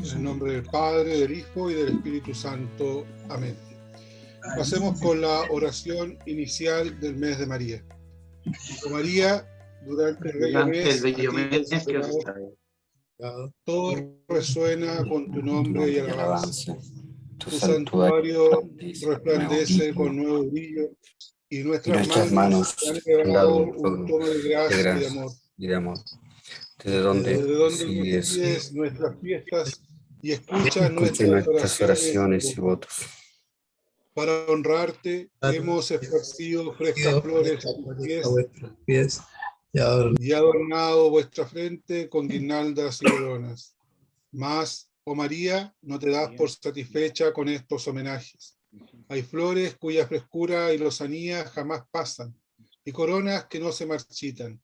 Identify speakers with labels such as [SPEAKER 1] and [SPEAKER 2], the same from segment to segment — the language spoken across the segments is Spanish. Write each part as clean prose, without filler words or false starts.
[SPEAKER 1] En el nombre del Padre, del Hijo y del Espíritu Santo. Amén. Pasemos con la oración inicial del mes de María. Oh María, durante el bello mes, todo resuena con tu nombre y alabanza. Tu santuario resplandece con nuevo brillo y nuestras manos te han elevado un tono de gracia y de amor. Desde donde pides nuestras fiestas y escuchas nuestras oraciones y votos. Para honrarte hemos esparcido frescas flores a tus pies y adornado vuestra frente con guirnaldas y coronas. Mas, oh María, no te das por satisfecha con estos homenajes. Hay flores cuya frescura y lozanía jamás pasan, y coronas que no se marchitan.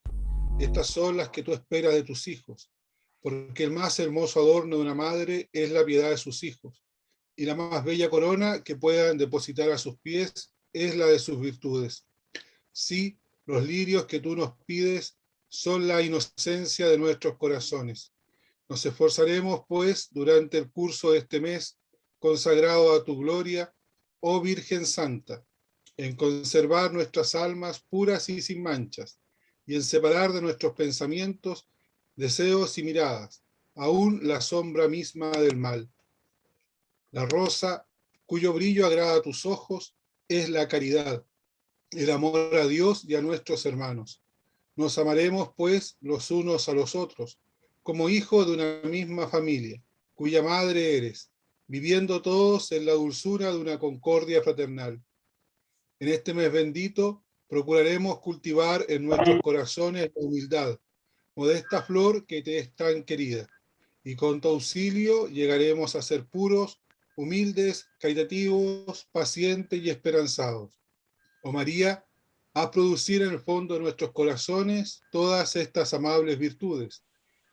[SPEAKER 1] Estas son las que tú esperas de tus hijos, porque el más hermoso adorno de una madre es la piedad de sus hijos, y la más bella corona que puedan depositar a sus pies es la de sus virtudes. Sí, los lirios que tú nos pides son la inocencia de nuestros corazones. Nos esforzaremos, pues, durante el curso de este mes, consagrado a tu gloria, oh Virgen Santa, en conservar nuestras almas puras y sin manchas, y en separar de nuestros pensamientos, deseos y miradas, aún la sombra misma del mal. La rosa, cuyo brillo agrada a tus ojos, es la caridad, el amor a Dios y a nuestros hermanos. Nos amaremos, pues, los unos a los otros, como hijos de una misma familia, cuya madre eres, viviendo todos en la dulzura de una concordia fraternal. En este mes bendito, procuraremos cultivar en nuestros corazones la humildad, modesta flor que te es tan querida, y con tu auxilio llegaremos a ser puros, humildes, caritativos, pacientes y esperanzados. Oh María, haz producir en el fondo de nuestros corazones todas estas amables virtudes,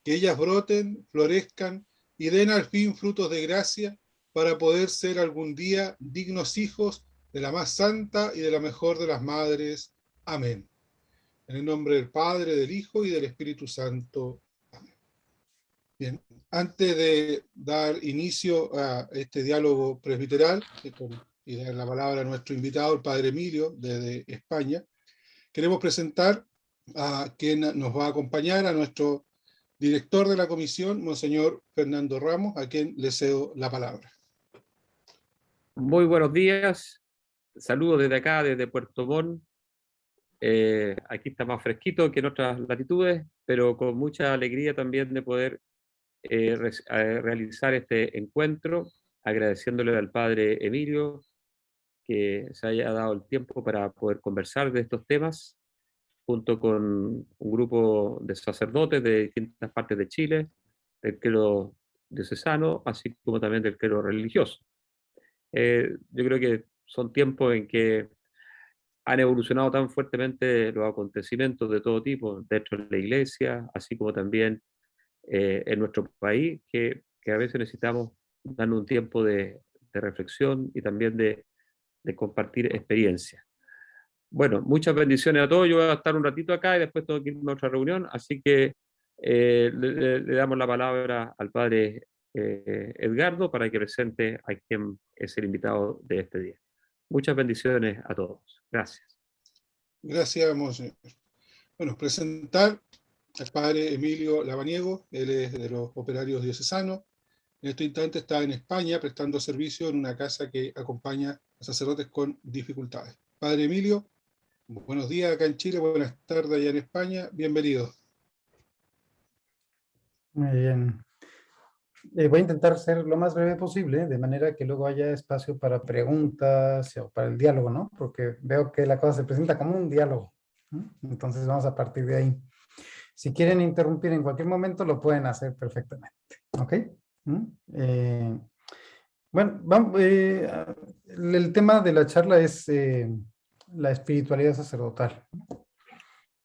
[SPEAKER 1] que ellas broten, florezcan y den al fin frutos de gracia para poder ser algún día dignos hijos de la más santa y de la mejor de las madres. Amén. En el nombre del Padre, del Hijo y del Espíritu Santo. Amén. Bien, antes de dar inicio a este diálogo presbiteral y dar la palabra a nuestro invitado, el Padre Emilio, desde España, queremos presentar a quien nos va a acompañar, a nuestro director de la comisión, Monseñor Fernando Ramos, a quien le cedo la palabra.
[SPEAKER 2] Muy buenos días, saludos desde acá, desde Puerto Montt. Aquí está más fresquito que en otras latitudes, pero con mucha alegría también de poder realizar este encuentro, agradeciéndole al Padre Emilio que se haya dado el tiempo para poder conversar de estos temas, junto con un grupo de sacerdotes de distintas partes de Chile, del clero diocesano, así como también del clero religioso. Yo creo que son tiempos en que han evolucionado tan fuertemente los acontecimientos de todo tipo dentro de la iglesia, así como también en nuestro país, que a veces necesitamos darnos un tiempo de reflexión y también de compartir experiencias. Bueno, muchas bendiciones a todos. Yo voy a estar un ratito acá y después tengo que irme a otra reunión, así que le damos la palabra al Padre Edgardo para que presente a quien es el invitado de este día. Muchas bendiciones a todos. Gracias.
[SPEAKER 1] Gracias, Monseñor. Bueno, presentar al Padre Emilio Labaniego, él es de los operarios diocesanos. En este instante está en España prestando servicio en una casa que acompaña a sacerdotes con dificultades. Padre Emilio, buenos días acá en Chile, buenas tardes allá en España, bienvenido.
[SPEAKER 3] Muy bien. Voy a intentar ser lo más breve posible, de manera que luego haya espacio para preguntas o para el diálogo, ¿no? Porque veo que la cosa se presenta como un diálogo, ¿no? Entonces vamos a partir de ahí. Si quieren interrumpir en cualquier momento, lo pueden hacer perfectamente, ¿ok? Bueno, vamos, el tema de la charla es la espiritualidad sacerdotal.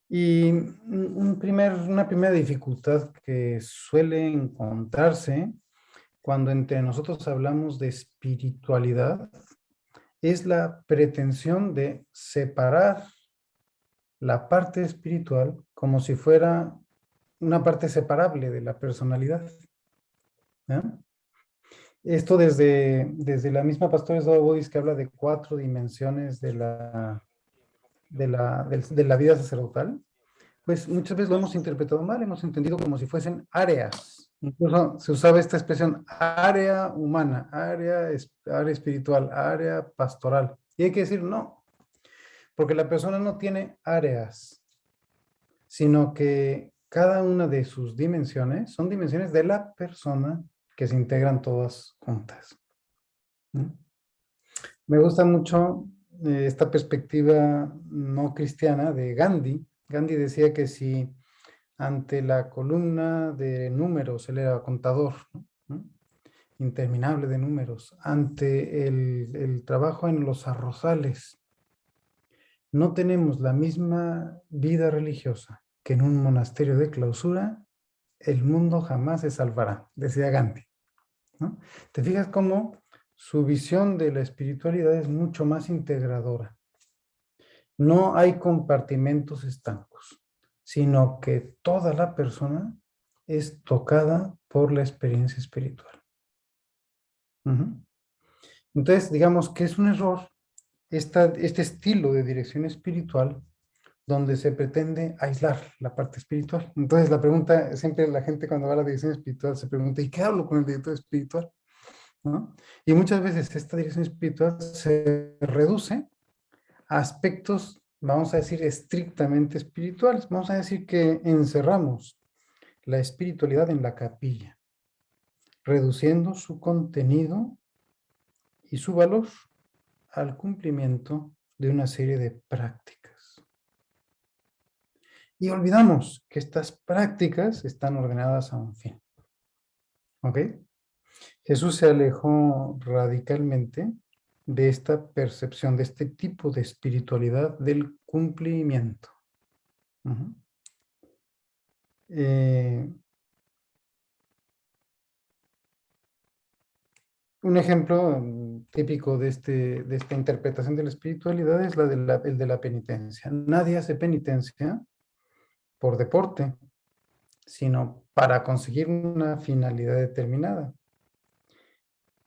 [SPEAKER 3] Y una primera dificultad que suele encontrarse cuando entre nosotros hablamos de espiritualidad es la pretensión de separar la parte espiritual como si fuera una parte separable de la personalidad, ¿no? Esto desde la misma Pastora Slava Bois, que habla de 4 dimensiones de la vida sacerdotal, pues muchas veces lo hemos interpretado mal, hemos entendido como si fuesen áreas. Incluso se usaba esta expresión área humana, área espiritual, área pastoral. Y hay que decir no, porque la persona no tiene áreas, sino que cada una de sus dimensiones son dimensiones de la persona que se integran todas juntas. Me gusta mucho esta perspectiva no cristiana de Gandhi. Gandhi decía que si ante la columna de números, él era contador, ¿no? Interminable de números, ante el trabajo en los arrozales, no tenemos la misma vida religiosa que en un monasterio de clausura, el mundo jamás se salvará, decía Gandhi, ¿no? ¿Te fijas cómo su visión de la espiritualidad es mucho más integradora? No hay compartimentos estancos, sino que toda la persona es tocada por la experiencia espiritual. Entonces, digamos que es un error este estilo de dirección espiritual donde se pretende aislar la parte espiritual. Entonces, la pregunta, siempre la gente cuando va a la dirección espiritual se pregunta, ¿y qué hablo con el director espiritual? ¿No? Y muchas veces esta dirección espiritual se reduce a aspectos, vamos a decir, estrictamente espirituales. Vamos a decir que encerramos la espiritualidad en la capilla, reduciendo su contenido y su valor al cumplimiento de una serie de prácticas. Y olvidamos que estas prácticas están ordenadas a un fin. ¿Ok? Jesús se alejó radicalmente de esta percepción, de este tipo de espiritualidad del cumplimiento. Un ejemplo típico de esta interpretación de la espiritualidad es el de la penitencia. Nadie hace penitencia por deporte, sino para conseguir una finalidad determinada.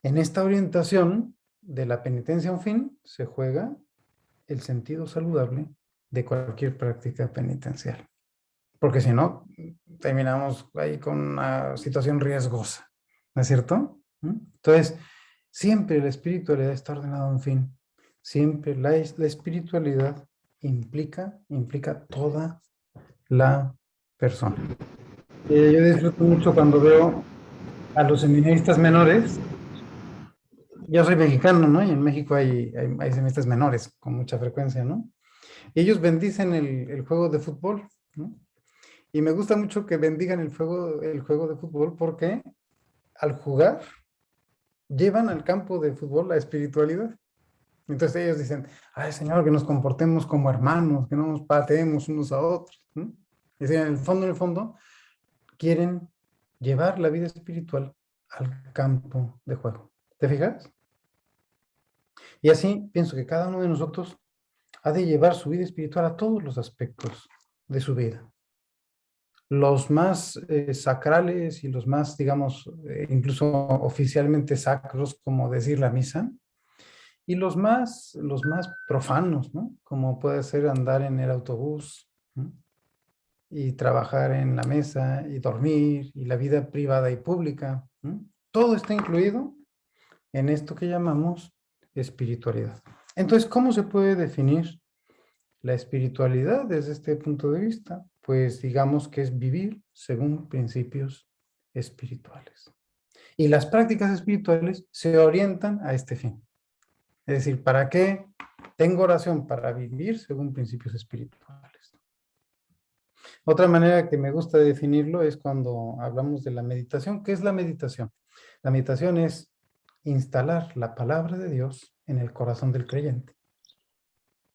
[SPEAKER 3] En esta orientación de la penitencia a un fin se juega el sentido saludable de cualquier práctica penitencial. Porque si no, terminamos ahí con una situación riesgosa, ¿no es cierto? Entonces, siempre la espiritualidad está ordenada a un fin. Siempre la espiritualidad implica toda la persona. Yo disfruto mucho cuando veo a los seminaristas menores. Yo soy mexicano, ¿no? Y en México hay seminaristas menores con mucha frecuencia, ¿no? Y ellos bendicen el juego de fútbol, ¿no? Y me gusta mucho que bendigan el juego de fútbol porque al jugar llevan al campo de fútbol la espiritualidad. Entonces ellos dicen, ay Señor, que nos comportemos como hermanos, que no nos pateemos unos a otros, ¿no? Y en el fondo, quieren llevar la vida espiritual al campo de juego. ¿Te fijas? Y así pienso que cada uno de nosotros ha de llevar su vida espiritual a todos los aspectos de su vida. Los más sacrales y los más, digamos, incluso oficialmente sacros, como decir la misa, y los más profanos, ¿no? Como puede ser andar en el autobús, ¿no? Y trabajar en la mesa y dormir y la vida privada y pública, ¿no? Todo está incluido en esto que llamamos espiritualidad. Entonces, ¿cómo se puede definir la espiritualidad desde este punto de vista? Pues digamos que es vivir según principios espirituales. Y las prácticas espirituales se orientan a este fin. Es decir, ¿para qué tengo oración? Para vivir según principios espirituales. Otra manera que me gusta definirlo es cuando hablamos de la meditación. ¿Qué es la meditación? La meditación es instalar la palabra de Dios en el corazón del creyente.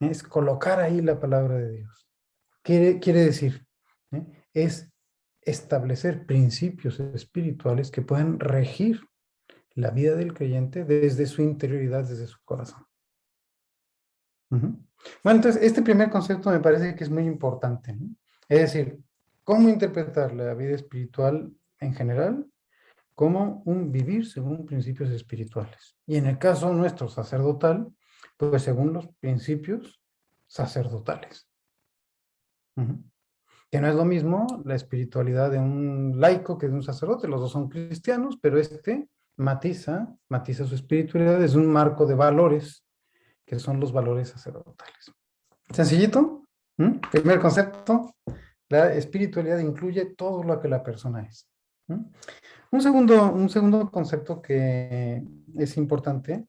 [SPEAKER 3] Es colocar ahí la palabra de Dios. quiere decir, es establecer principios espirituales que puedan regir la vida del creyente desde su interioridad, desde su corazón. Bueno, entonces, este primer concepto me parece que es muy importante, ¿no? Es decir, ¿cómo interpretar la vida espiritual en general? Como un vivir según principios espirituales. Y en el caso nuestro sacerdotal, pues según los principios sacerdotales. Que no es lo mismo la espiritualidad de un laico que de un sacerdote. Los dos son cristianos, pero este matiza su espiritualidad desde un marco de valores, que son los valores sacerdotales. Sencillito. Primer concepto, la espiritualidad incluye todo lo que la persona es. Un segundo concepto que es importante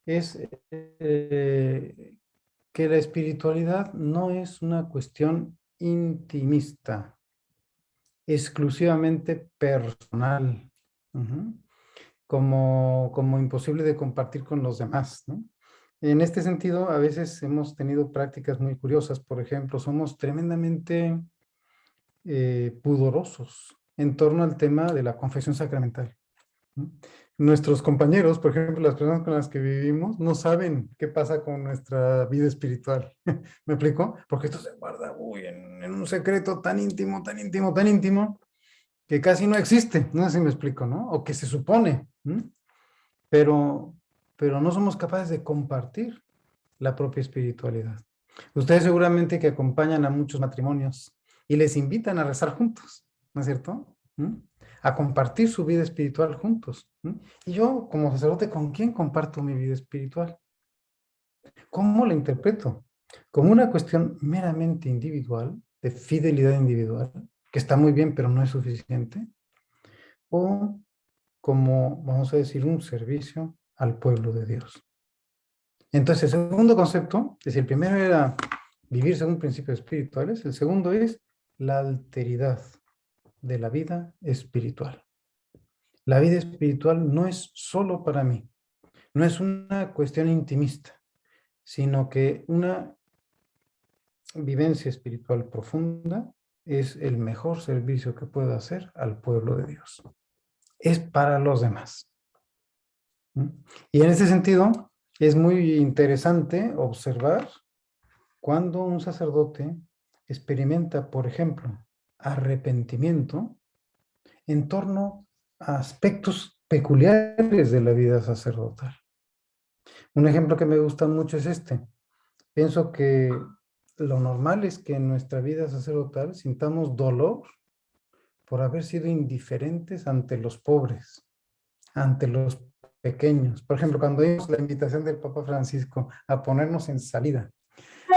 [SPEAKER 3] es que la espiritualidad no es una cuestión intimista, exclusivamente personal, como imposible de compartir con los demás, ¿no? En este sentido, a veces hemos tenido prácticas muy curiosas. Por ejemplo, somos tremendamente pudorosos en torno al tema de la confesión sacramental. Nuestros compañeros, por ejemplo, las personas con las que vivimos, no saben qué pasa con nuestra vida espiritual. ¿Me explico? Porque esto se guarda en un secreto tan íntimo, tan íntimo, tan íntimo, que casi no existe. No sé si me explico, ¿no? O que se supone. Pero no somos capaces de compartir la propia espiritualidad. Ustedes seguramente que acompañan a muchos matrimonios y les invitan a rezar juntos, ¿no es cierto? A compartir su vida espiritual juntos. Y yo, como sacerdote, ¿con quién comparto mi vida espiritual? ¿Cómo la interpreto? ¿Como una cuestión meramente individual, de fidelidad individual, que está muy bien, pero no es suficiente? ¿O como, vamos a decir, un servicio al pueblo de Dios? Entonces, el segundo concepto, es decir, el primero era vivir según principios espirituales, el segundo es la alteridad de la vida espiritual. La vida espiritual no es solo para mí, no es una cuestión intimista, sino que una vivencia espiritual profunda es el mejor servicio que puedo hacer al pueblo de Dios. Es para los demás. Y en ese sentido, es muy interesante observar cuando un sacerdote experimenta, por ejemplo, arrepentimiento en torno a aspectos peculiares de la vida sacerdotal. Un ejemplo que me gusta mucho es este. Pienso que lo normal es que en nuestra vida sacerdotal sintamos dolor por haber sido indiferentes ante los pobres, ante los pequeños. Por ejemplo, cuando vimos la invitación del Papa Francisco a ponernos en salida,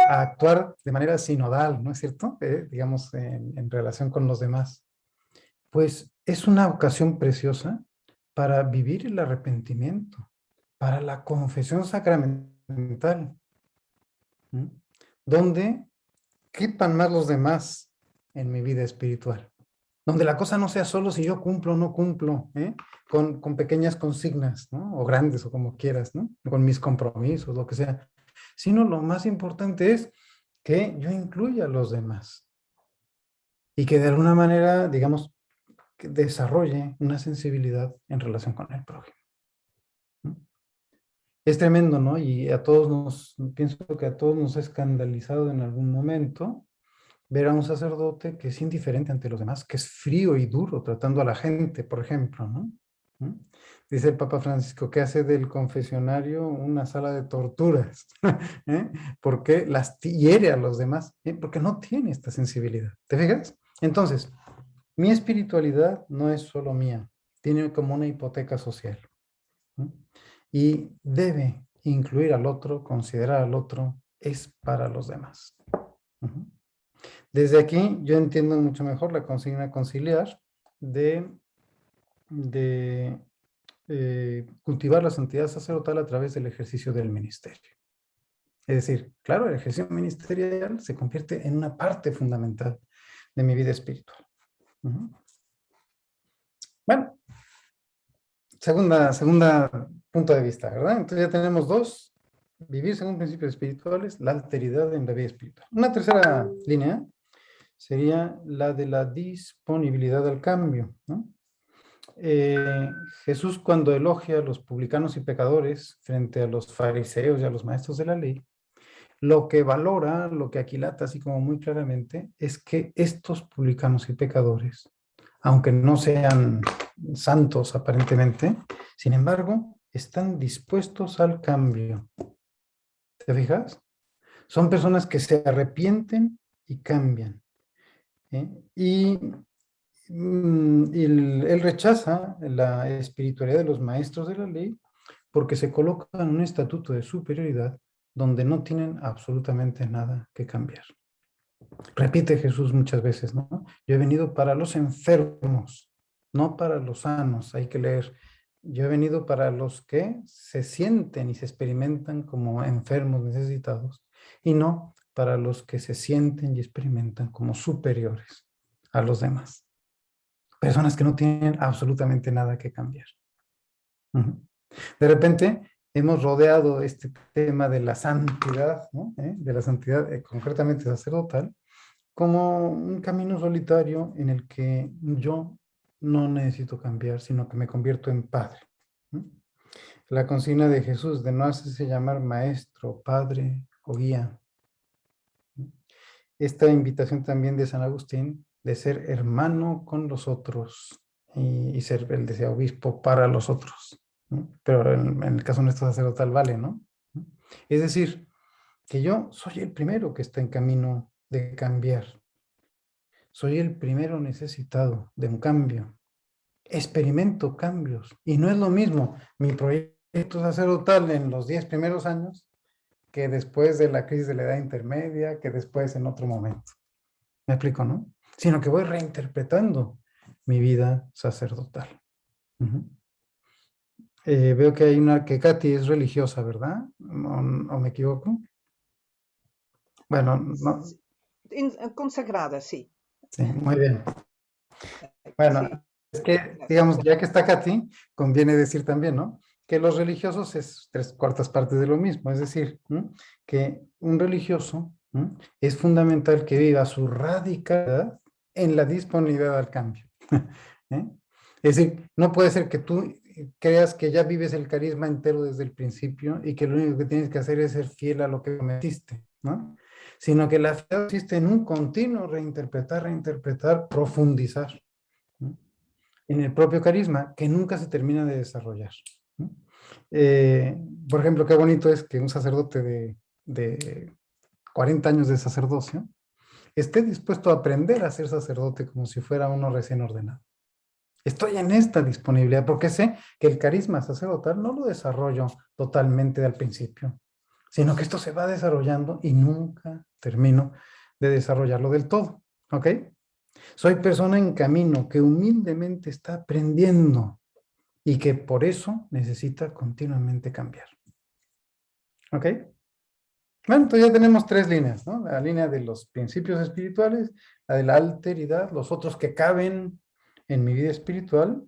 [SPEAKER 3] a actuar de manera sinodal, ¿no es cierto? Digamos, en relación con los demás. Pues es una ocasión preciosa para vivir el arrepentimiento, para la confesión sacramental, donde quepan más los demás en mi vida espiritual. Donde la cosa no sea solo si yo cumplo o no cumplo, con pequeñas consignas, ¿no? O grandes, o como quieras, ¿no? Con mis compromisos, lo que sea. Sino lo más importante es que yo incluya a los demás. Y que de alguna manera, digamos, que desarrolle una sensibilidad en relación con el prójimo. Es tremendo, ¿no? Y pienso que a todos nos ha escandalizado en algún momento ver a un sacerdote que es indiferente ante los demás, que es frío y duro tratando a la gente, por ejemplo, ¿no? Dice el Papa Francisco que hace del confesionario una sala de torturas, porque las hiere a los demás, porque no tiene esta sensibilidad. ¿Te fijas? Entonces, mi espiritualidad no es solo mía, tiene como una hipoteca social. Y debe incluir al otro, considerar al otro, es para los demás. Desde aquí yo entiendo mucho mejor la consigna conciliar de cultivar la santidad sacerdotal a través del ejercicio del ministerio. Es decir, claro, el ejercicio ministerial se convierte en una parte fundamental de mi vida espiritual. Bueno, segunda punto de vista, ¿verdad? Entonces ya tenemos dos: vivir según principios espirituales, la alteridad en la vida espiritual. Una tercera línea sería la de la disponibilidad al cambio, ¿no? Jesús, cuando elogia a los publicanos y pecadores frente a los fariseos y a los maestros de la ley, lo que valora, lo que aquilata así como muy claramente, es que estos publicanos y pecadores, aunque no sean santos aparentemente, sin embargo, están dispuestos al cambio. ¿Te fijas? Son personas que se arrepienten y cambian. Y él rechaza la espiritualidad de los maestros de la ley porque se colocan en un estatuto de superioridad donde no tienen absolutamente nada que cambiar. Repite Jesús muchas veces, ¿no? Yo he venido para los enfermos, no para los sanos. Hay que leer. Yo he venido para los que se sienten y se experimentan como enfermos necesitados y no para los que se sienten y experimentan como superiores a los demás. Personas que no tienen absolutamente nada que cambiar. De repente hemos rodeado este tema de la santidad, ¿no? De la santidad concretamente sacerdotal, como un camino solitario en el que yo no necesito cambiar, sino que me convierto en padre. La consigna de Jesús de no hacerse llamar maestro, padre o guía. Esta invitación también de San Agustín de ser hermano con los otros y ser, él decía, obispo para los otros, ¿no? Pero en el caso nuestro sacerdotal vale, ¿no? Es decir, que yo soy el primero que está en camino de cambiar. Soy el primero necesitado de un cambio. Experimento cambios. Y no es lo mismo mi proyecto sacerdotal en los 10 primeros años que después de la crisis de la edad intermedia, que después en otro momento. ¿Me explico, no? Sino que voy reinterpretando mi vida sacerdotal. Veo que hay una, que Katy es religiosa, ¿verdad? ¿O me equivoco? Bueno, no.
[SPEAKER 4] Consagrada, sí.
[SPEAKER 3] Sí, muy bien. Bueno, sí. Es que, digamos, ya que está Katy, conviene decir también, ¿no? Que los religiosos es 3/4 partes de lo mismo. Es decir, que un religioso es fundamental que viva su radicalidad en la disponibilidad al cambio. Es decir, no puede ser que tú creas que ya vives el carisma entero desde el principio y que lo único que tienes que hacer es ser fiel a lo que prometiste, ¿no? Sino que la fe consiste en un continuo reinterpretar, profundizar, ¿no? En el propio carisma que nunca se termina de desarrollar, ¿no? Por ejemplo, qué bonito es que un sacerdote de 40 años de sacerdocio esté dispuesto a aprender a ser sacerdote como si fuera uno recién ordenado. Estoy en esta disponibilidad porque sé que el carisma sacerdotal no lo desarrollo totalmente al principio, sino que esto se va desarrollando y nunca termino de desarrollarlo del todo, ¿ok? Soy persona en camino que humildemente está aprendiendo y que por eso necesita continuamente cambiar, ¿ok? Bueno, entonces ya tenemos 3 líneas, ¿no? La línea de los principios espirituales, la de la alteridad, los otros que caben en mi vida espiritual,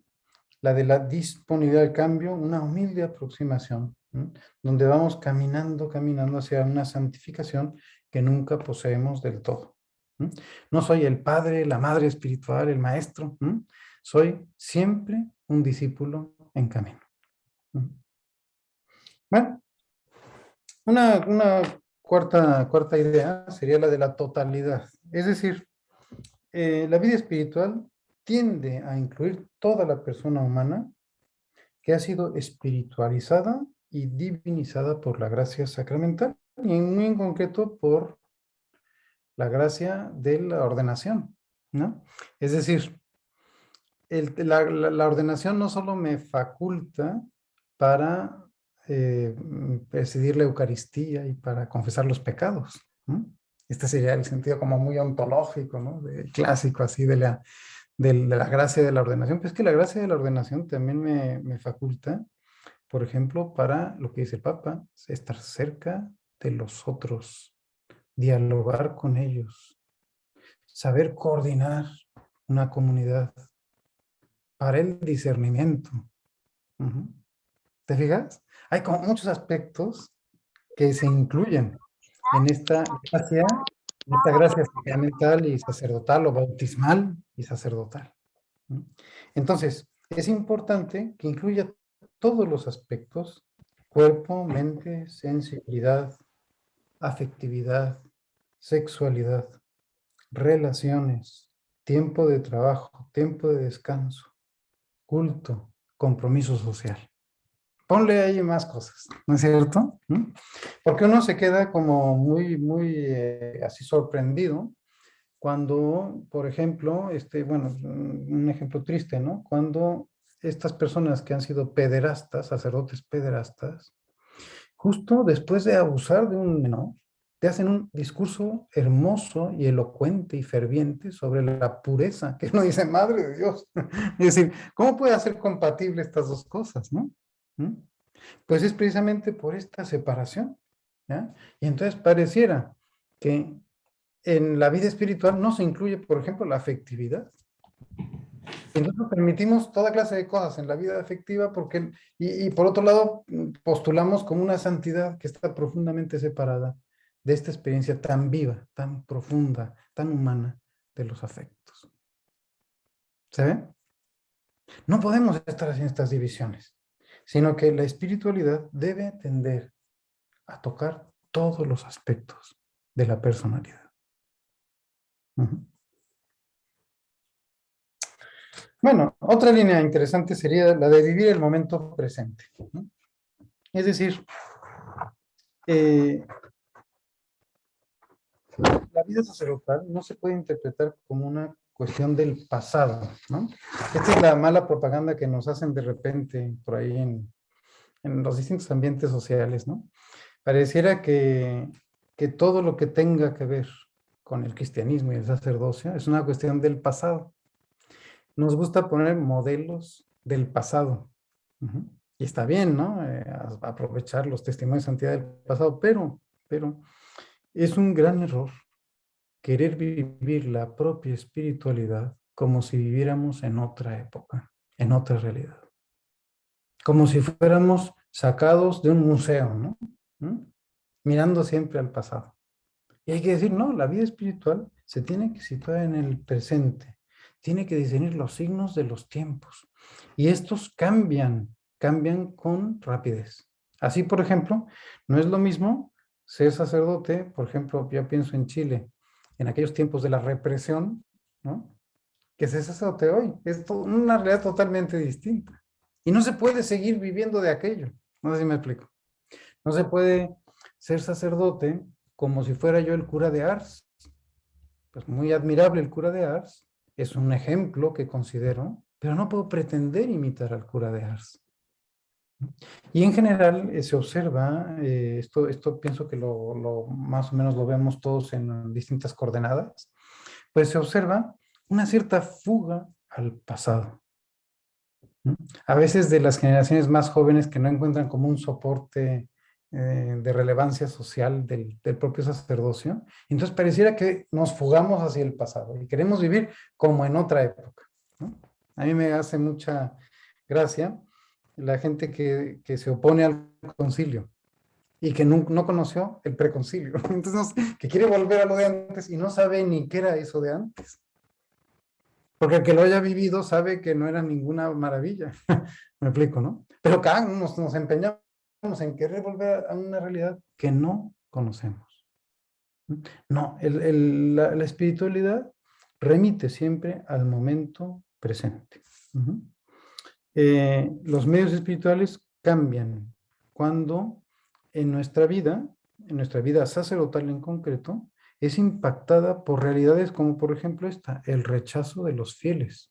[SPEAKER 3] la de la disponibilidad al cambio, una humilde aproximación, ¿no? Donde vamos caminando hacia una santificación que nunca poseemos del todo. No soy el padre, la madre espiritual, el maestro, soy siempre un discípulo en camino. Bueno, una cuarta idea sería la de la totalidad. Es decir, la vida espiritual tiende a incluir toda la persona humana que ha sido espiritualizada y divinizada por la gracia sacramental, y muy en concreto por la gracia de la ordenación, ¿no? Es decir, la ordenación no solo me faculta para presidir la Eucaristía y para confesar los pecados, ¿no? Este sería el sentido como muy ontológico, ¿no? Clásico así de la gracia de la ordenación. Pues es que la gracia de la ordenación también me faculta, por ejemplo, para lo que dice el Papa, estar cerca de los otros, dialogar con ellos, saber coordinar una comunidad, para el discernimiento. ¿Te fijas? Hay como muchos aspectos que se incluyen en esta gracia esta gracia sacramental y sacerdotal o bautismal y sacerdotal. Entonces, es importante que incluya todos los aspectos: cuerpo, mente, sensibilidad, afectividad, sexualidad, relaciones, tiempo de trabajo, tiempo de descanso, culto, compromiso social. Ponle ahí más cosas, ¿no es cierto? Porque uno se queda como muy así sorprendido cuando, por ejemplo, bueno, un ejemplo triste, ¿no? Cuando estas personas que han sido pederastas, sacerdotes pederastas, justo después de abusar de un menor, te hacen un discurso hermoso y elocuente y ferviente sobre la pureza, que uno dice, madre de Dios. Es decir, ¿cómo puede ser compatible estas dos cosas, no? Pues es precisamente por esta separación, ¿ya? Y entonces pareciera que en la vida espiritual no se incluye, por ejemplo, la afectividad. Entonces permitimos toda clase de cosas en la vida afectiva porque, y por otro lado, postulamos como una santidad que está profundamente separada de esta experiencia tan viva, tan profunda, tan humana de los afectos. ¿Se ve? No podemos estar haciendo estas divisiones, sino que la espiritualidad debe tender a tocar todos los aspectos de la personalidad. Bueno, otra línea interesante sería la de vivir el momento presente. Es decir, la vida sacerdotal no se puede interpretar como una cuestión del pasado, ¿no? Esta es la mala propaganda que nos hacen de repente por ahí en los distintos ambientes sociales, ¿no? Pareciera que todo lo que tenga que ver con el cristianismo y el sacerdocio es una cuestión del pasado. Nos gusta poner modelos del pasado. Y está bien, ¿no? Aprovechar los testimonios de santidad del pasado, pero es un gran error querer vivir la propia espiritualidad como si viviéramos en otra época, en otra realidad. Como si fuéramos sacados de un museo, ¿no? Mirando siempre al pasado. Y hay que decir, no, la vida espiritual se tiene que situar en el presente, tiene que discernir los signos de los tiempos. Y estos cambian con rapidez. Así, por ejemplo, no es lo mismo ser sacerdote, por ejemplo, yo pienso en Chile, en aquellos tiempos de la represión, ¿no? Que ser sacerdote hoy. Es una realidad totalmente distinta. Y no se puede seguir viviendo de aquello. No sé si me explico. No se puede ser sacerdote como si fuera yo el cura de Ars. Pues muy admirable el cura de Ars, es un ejemplo que considero, pero no puedo pretender imitar al cura de Ars. Y en general se observa, esto pienso que más o menos lo vemos todos en distintas coordenadas, pues se observa una cierta fuga al pasado. A veces de las generaciones más jóvenes que no encuentran como un soporte de relevancia social del propio sacerdocio, entonces pareciera que nos fugamos hacia el pasado y queremos vivir como en otra época, ¿no? A mí me hace mucha gracia la gente que se opone al concilio y que no conoció el preconcilio, entonces que quiere volver a lo de antes y no sabe ni qué era eso de antes. Porque el que lo haya vivido sabe que no era ninguna maravilla. Me explico, ¿no? Pero acá nos empeñamos en querer volver a una realidad que no conocemos. No, la espiritualidad remite siempre al momento presente. Los medios espirituales cambian cuando en nuestra vida sacerdotal en concreto, es impactada por realidades como por ejemplo el rechazo de los fieles.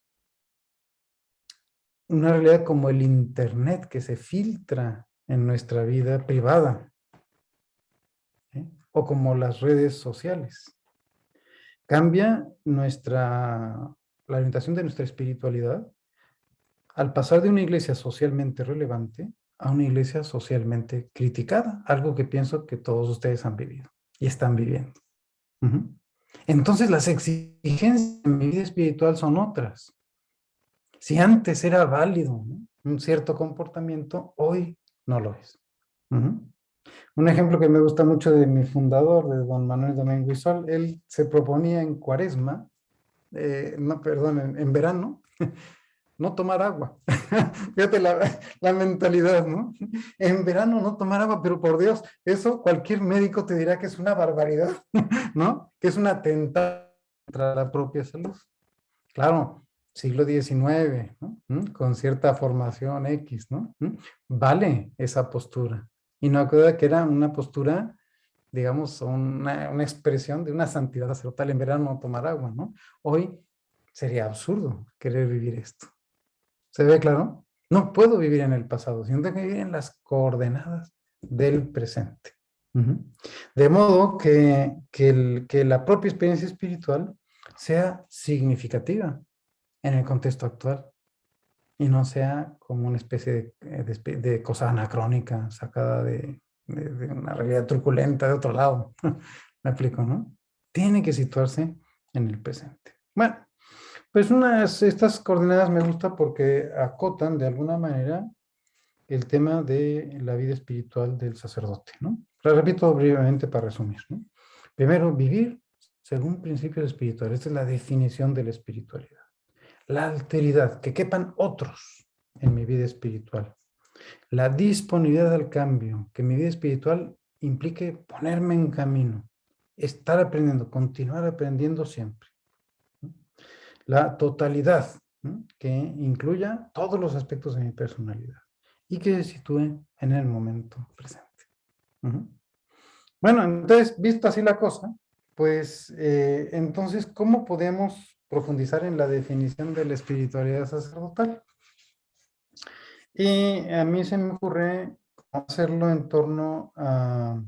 [SPEAKER 3] Una realidad como el internet que se filtra en nuestra vida privada, o como las redes sociales. Cambia la orientación de nuestra espiritualidad al pasar de una iglesia socialmente relevante a una iglesia socialmente criticada, algo que pienso que todos ustedes han vivido y están viviendo. Entonces las exigencias en mi vida espiritual son otras. Si antes era válido, ¿no?, un cierto comportamiento, hoy no lo es. Un ejemplo que me gusta mucho de mi fundador, de don Manuel Domingo Isol, él se proponía en Cuaresma, no, perdón, en verano, no tomar agua. Fíjate la mentalidad, ¿no? En verano no tomar agua, pero por Dios, eso cualquier médico te dirá que es una barbaridad, ¿no? Que es un atentado contra la propia salud. Claro, siglo XIX, ¿no? Con cierta formación X, ¿no? Vale esa postura. Y no acuerdo que era una postura, digamos, una expresión de una santidad sacerdotal. En verano no tomar agua, ¿no? Hoy sería absurdo querer vivir esto. ¿Se ve claro? No puedo vivir en el pasado, sino tengo que vivir en las coordenadas del presente. De modo que la propia experiencia espiritual sea significativa en el contexto actual y no sea como una especie de cosa anacrónica sacada de una realidad truculenta de otro lado. Me explico, ¿no? Tiene que situarse en el presente. Bueno, pues estas coordenadas me gustan porque acotan de alguna manera el tema de la vida espiritual del sacerdote, ¿no? Lo repito brevemente para resumir, ¿no? Primero, vivir según principios espirituales. Esta es la definición de la espiritualidad. La alteridad, que quepan otros en mi vida espiritual. La disponibilidad al cambio, que mi vida espiritual implique ponerme en camino, estar aprendiendo, continuar aprendiendo siempre. La totalidad, ¿no? Que incluya todos los aspectos de mi personalidad y que se sitúe en el momento presente. Bueno, entonces, visto así la cosa, pues entonces, ¿cómo podemos profundizar en la definición de la espiritualidad sacerdotal? Y a mí se me ocurre hacerlo en torno a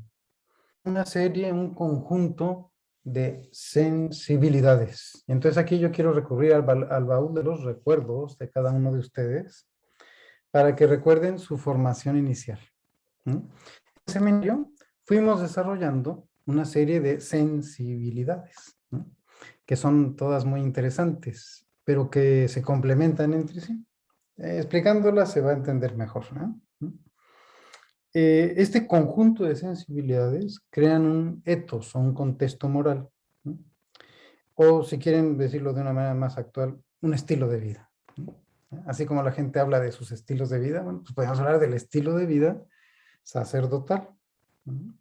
[SPEAKER 3] una serie, un conjunto de sensibilidades. Y entonces aquí yo quiero recurrir al baúl de los recuerdos de cada uno de ustedes para que recuerden su formación inicial. En el seminario fuimos desarrollando una serie de sensibilidades, ¿no? Que son todas muy interesantes, pero que se complementan entre sí. Explicándolas se va a entender mejor, ¿no? Este conjunto de sensibilidades crean un ethos o un contexto moral, ¿no? O si quieren decirlo de una manera más actual, un estilo de vida, ¿no? Así como la gente habla de sus estilos de vida, bueno, pues podemos hablar del estilo de vida sacerdotal, ¿no?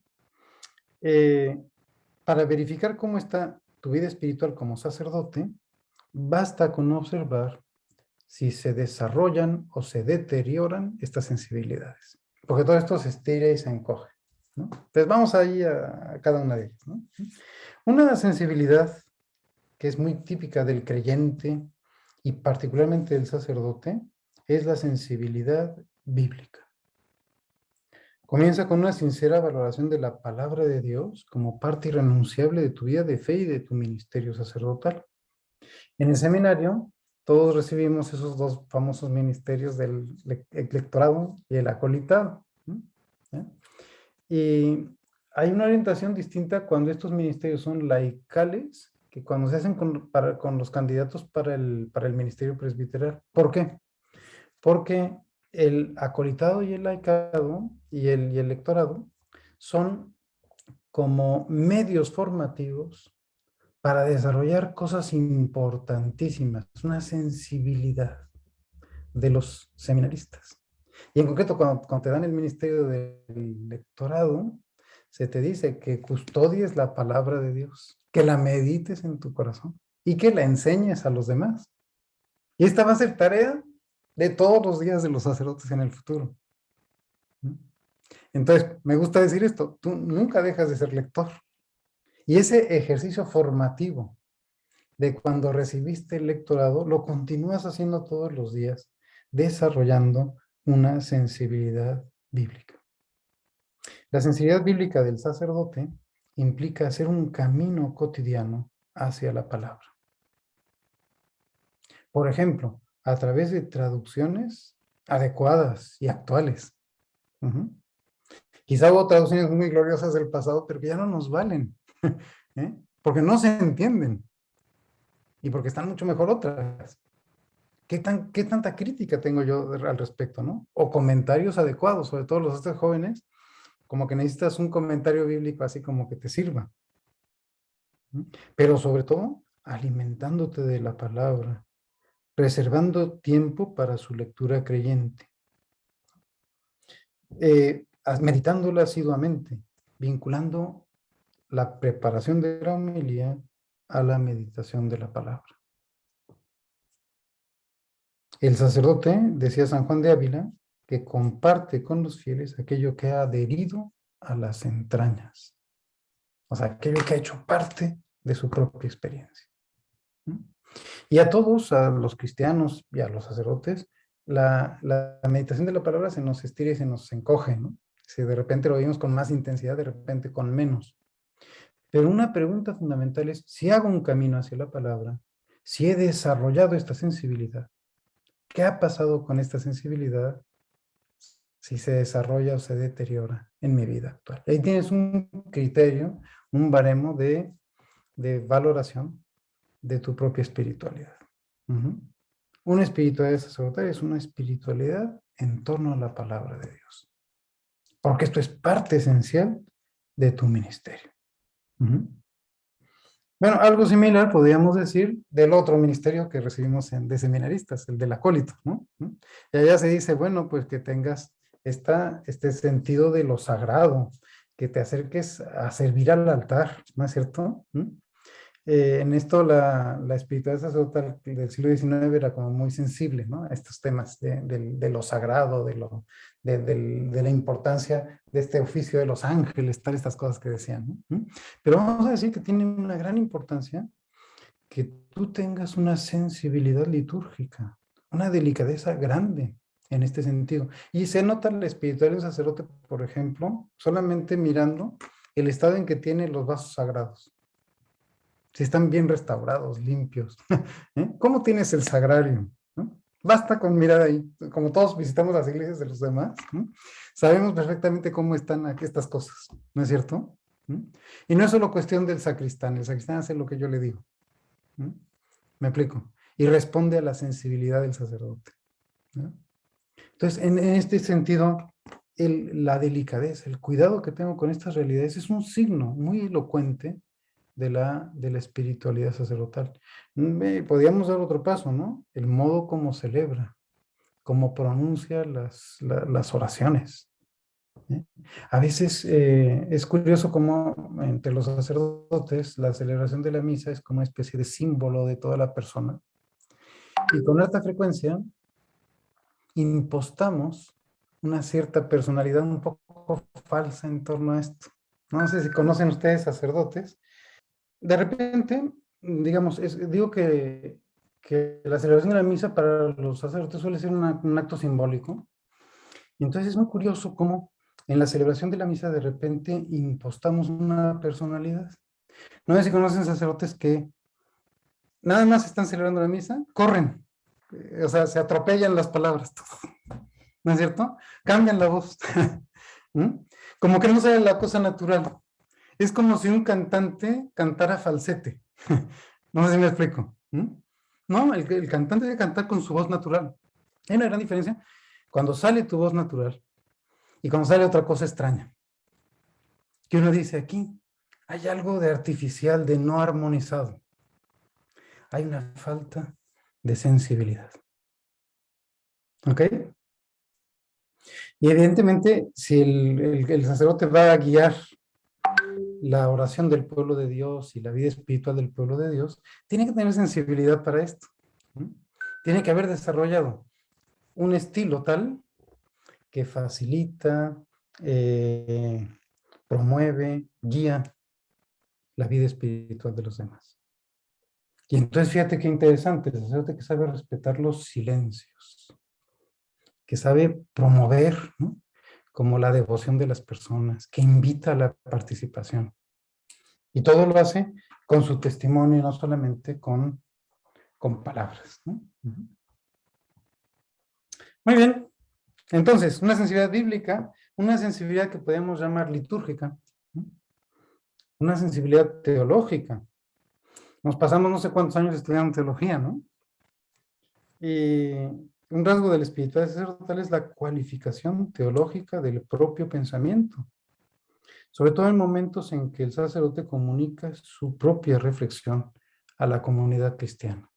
[SPEAKER 3] Para verificar cómo está tu vida espiritual como sacerdote, basta con observar si se desarrollan o se deterioran estas sensibilidades. Porque todo esto se estira y se encoge, ¿no? Entonces vamos ahí a cada una de ellas, ¿no? Una sensibilidad que es muy típica del creyente y particularmente del sacerdote es la sensibilidad bíblica. Comienza con una sincera valoración de la palabra de Dios como parte irrenunciable de tu vida de fe y de tu ministerio sacerdotal. En el seminario, todos recibimos esos dos famosos ministerios del lectorado y el acolitado, ¿no? Y hay una orientación distinta cuando estos ministerios son laicales que cuando se hacen con los candidatos para el ministerio presbiteral. ¿Por qué? Porque el acolitado y el laicado y el lectorado son como medios formativos para desarrollar cosas importantísimas, una sensibilidad de los seminaristas. Y en concreto, cuando te dan el ministerio del lectorado, se te dice que custodies la palabra de Dios, que la medites en tu corazón y que la enseñes a los demás. Y esta va a ser tarea de todos los días de los sacerdotes en el futuro. Entonces, me gusta decir esto, tú nunca dejas de ser lector. Y ese ejercicio formativo de cuando recibiste el lectorado, lo continúas haciendo todos los días, desarrollando una sensibilidad bíblica. La sensibilidad bíblica del sacerdote implica hacer un camino cotidiano hacia la palabra. Por ejemplo, a través de traducciones adecuadas y actuales. Quizá hubo traducciones muy gloriosas del pasado, pero que ya no nos valen, porque no se entienden y porque están mucho mejor otras. ¿Qué tanta crítica tengo yo al respecto, no? O comentarios adecuados, sobre todo los jóvenes, como que necesitas un comentario bíblico así como que te sirva. Pero sobre todo, alimentándote de la palabra, reservando tiempo para su lectura creyente, meditándola asiduamente, vinculando la preparación de la homilía a la meditación de la palabra. El sacerdote, decía San Juan de Ávila, que comparte con los fieles aquello que ha adherido a las entrañas. O sea, aquello que ha hecho parte de su propia experiencia. Y a todos, a los cristianos y a los sacerdotes, la meditación de la palabra se nos estira y se nos encoge, ¿no? Si de repente lo vimos con más intensidad, de repente con menos. Pero una pregunta fundamental es, si hago un camino hacia la palabra, si he desarrollado esta sensibilidad, ¿qué ha pasado con esta sensibilidad si se desarrolla o se deteriora en mi vida actual? Ahí tienes un criterio, un baremo de valoración de tu propia espiritualidad. Una espiritualidad sacerdotal es una espiritualidad en torno a la palabra de Dios. Porque esto es parte esencial de tu ministerio. Bueno, algo similar podríamos decir del otro ministerio que recibimos de seminaristas, el del acólito, ¿no? Y allá se dice, bueno, pues que tengas este sentido de lo sagrado, que te acerques a servir al altar, ¿no es cierto? En esto la espiritualidad sacerdotal del siglo XIX era como muy sensible, ¿no? A estos temas de lo sagrado, de la importancia de este oficio de los ángeles, tal, estas cosas que decían, ¿no? Pero vamos a decir que tiene una gran importancia que tú tengas una sensibilidad litúrgica, una delicadeza grande en este sentido. Y se nota la espiritualidad de un sacerdote, por ejemplo, solamente mirando el estado en que tienen los vasos sagrados. Si están bien restaurados, limpios. ¿Cómo tienes el sagrario? ¿No? Basta con mirar ahí. Como todos visitamos las iglesias de los demás, ¿no? Sabemos perfectamente cómo están aquí estas cosas, ¿no es cierto? Y no es solo cuestión del sacristán. El sacristán hace lo que yo le digo. ¿Me explico? Y responde a la sensibilidad del sacerdote, ¿no? Entonces, en este sentido, la delicadeza, el cuidado que tengo con estas realidades es un signo muy elocuente de la espiritualidad sacerdotal. Podríamos dar otro paso, ¿no? El modo como celebra, cómo pronuncia las oraciones. A veces es curioso cómo entre los sacerdotes la celebración de la misa es como una especie de símbolo de toda la persona. Y con alta frecuencia impostamos una cierta personalidad un poco falsa en torno a esto. No sé si conocen ustedes sacerdotes. De repente, digamos, digo que la celebración de la misa para los sacerdotes suele ser un acto simbólico. Y entonces es muy curioso cómo en la celebración de la misa de repente impostamos una personalidad. No sé si conocen sacerdotes que nada más están celebrando la misa, corren. O sea, se atropellan las palabras. ¿No es cierto? Cambian la voz. Como que no sea la cosa natural. Es como si un cantante cantara falsete. No sé si me explico. No, el cantante debe cantar con su voz natural. Hay una gran diferencia cuando sale tu voz natural y cuando sale otra cosa extraña. Que uno dice, aquí hay algo de artificial, de no armonizado. Hay una falta de sensibilidad. ¿Ok? Y evidentemente, si el sacerdote va a guiar la oración del pueblo de Dios y la vida espiritual del pueblo de Dios, tiene que tener sensibilidad para esto. Tiene que haber desarrollado un estilo tal que facilita, promueve, guía la vida espiritual de los demás. Y entonces fíjate qué interesante, el sacerdote que sabe respetar los silencios, que sabe promover, ¿no?, como la devoción de las personas, que invita a la participación. Y todo lo hace con su testimonio, no solamente con palabras, ¿no? Muy bien. Entonces, una sensibilidad bíblica, una sensibilidad que podemos llamar litúrgica, ¿no?, una sensibilidad teológica. Nos pasamos no sé cuántos años estudiando teología, ¿no? Y un rasgo del espiritualidad sacerdotal es la cualificación teológica del propio pensamiento. sobre todo en momentos en que el sacerdote comunica su propia reflexión a la comunidad cristiana.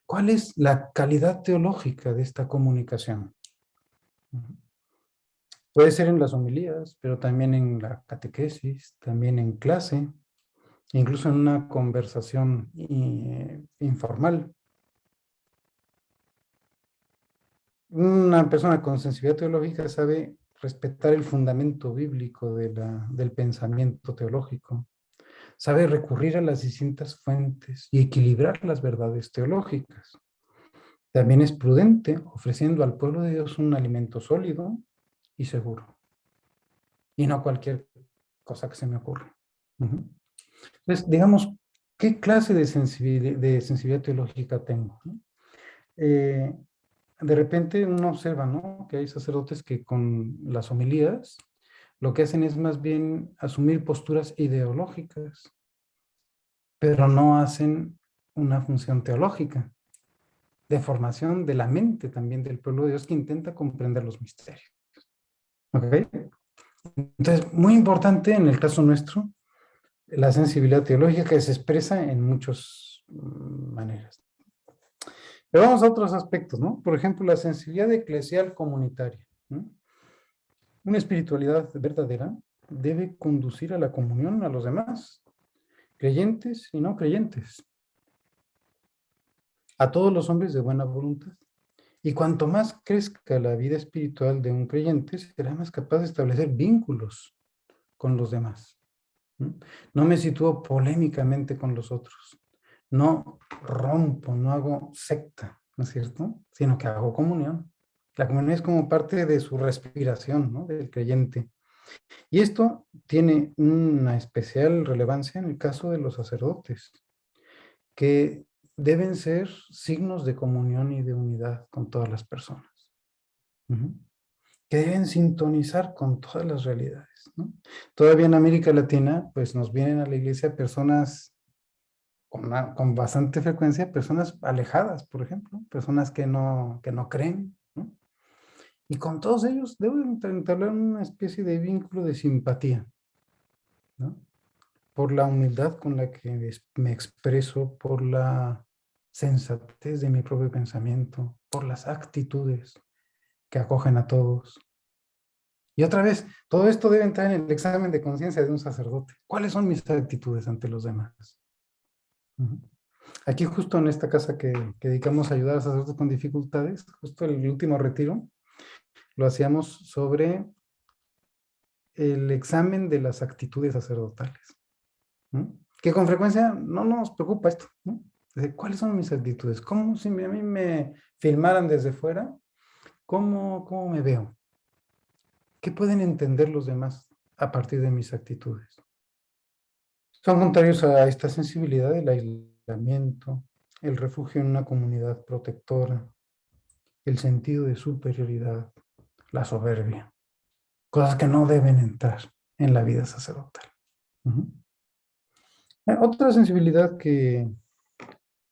[SPEAKER 3] ¿Cuál es la calidad teológica de esta comunicación? Puede ser en las homilías, pero también en la catequesis, también en clase, incluso en una conversación informal. Una persona con sensibilidad teológica sabe respetar el fundamento bíblico del pensamiento teológico, sabe recurrir a las distintas fuentes y equilibrar las verdades teológicas. También es prudente, ofreciendo al pueblo de Dios un alimento sólido y seguro, y no cualquier cosa que se me ocurra. Entonces, digamos, ¿qué clase de sensibilidad teológica tengo? De repente uno observa, ¿no?, que hay sacerdotes que con las homilías lo que hacen es más bien asumir posturas ideológicas, pero no hacen una función teológica, de formación de la mente también del pueblo de Dios que intenta comprender los misterios. ¿Ok? Entonces, muy importante en el caso nuestro, la sensibilidad teológica que se expresa en muchas maneras. Pero vamos a otros aspectos, ¿no? Por ejemplo, la sensibilidad eclesial comunitaria, ¿no? Una espiritualidad verdadera debe conducir a la comunión a los demás, creyentes y no creyentes, a todos los hombres de buena voluntad. Y cuanto más crezca la vida espiritual de un creyente, será más capaz de establecer vínculos con los demás. No me sitúo polémicamente con los otros. No rompo, no hago secta, ¿no es cierto? Sino que hago comunión. La comunión es como parte de su respiración, ¿no?, del creyente. Y esto tiene una especial relevancia en el caso de los sacerdotes, que deben ser signos de comunión y de unidad con todas las personas. Que deben sintonizar con todas las realidades, ¿no? Todavía en América Latina, pues nos vienen a la iglesia personas con bastante frecuencia, personas alejadas, por ejemplo, personas que no creen, ¿no? Y con todos ellos debo entablar una especie de vínculo de simpatía, ¿no?, por la humildad con la que me expreso, por la sensatez de mi propio pensamiento, por las actitudes que acogen a todos. Y otra vez, todo esto debe entrar en el examen de conciencia de un sacerdote. ¿Cuáles son mis actitudes ante los demás? Aquí justo en esta casa que dedicamos a ayudar a sacerdotes con dificultades, justo el último retiro, lo hacíamos sobre el examen de las actitudes sacerdotales, ¿no?, que con frecuencia no nos preocupa esto, ¿no? ¿Cuáles son mis actitudes? ¿Cómo si a mí me filmaran desde fuera? ¿Cómo me veo? ¿Qué pueden entender los demás a partir de mis actitudes? Son contrarios a esta sensibilidad el aislamiento, el refugio en una comunidad protectora, el sentido de superioridad, la soberbia, cosas que no deben entrar en la vida sacerdotal. Otra sensibilidad que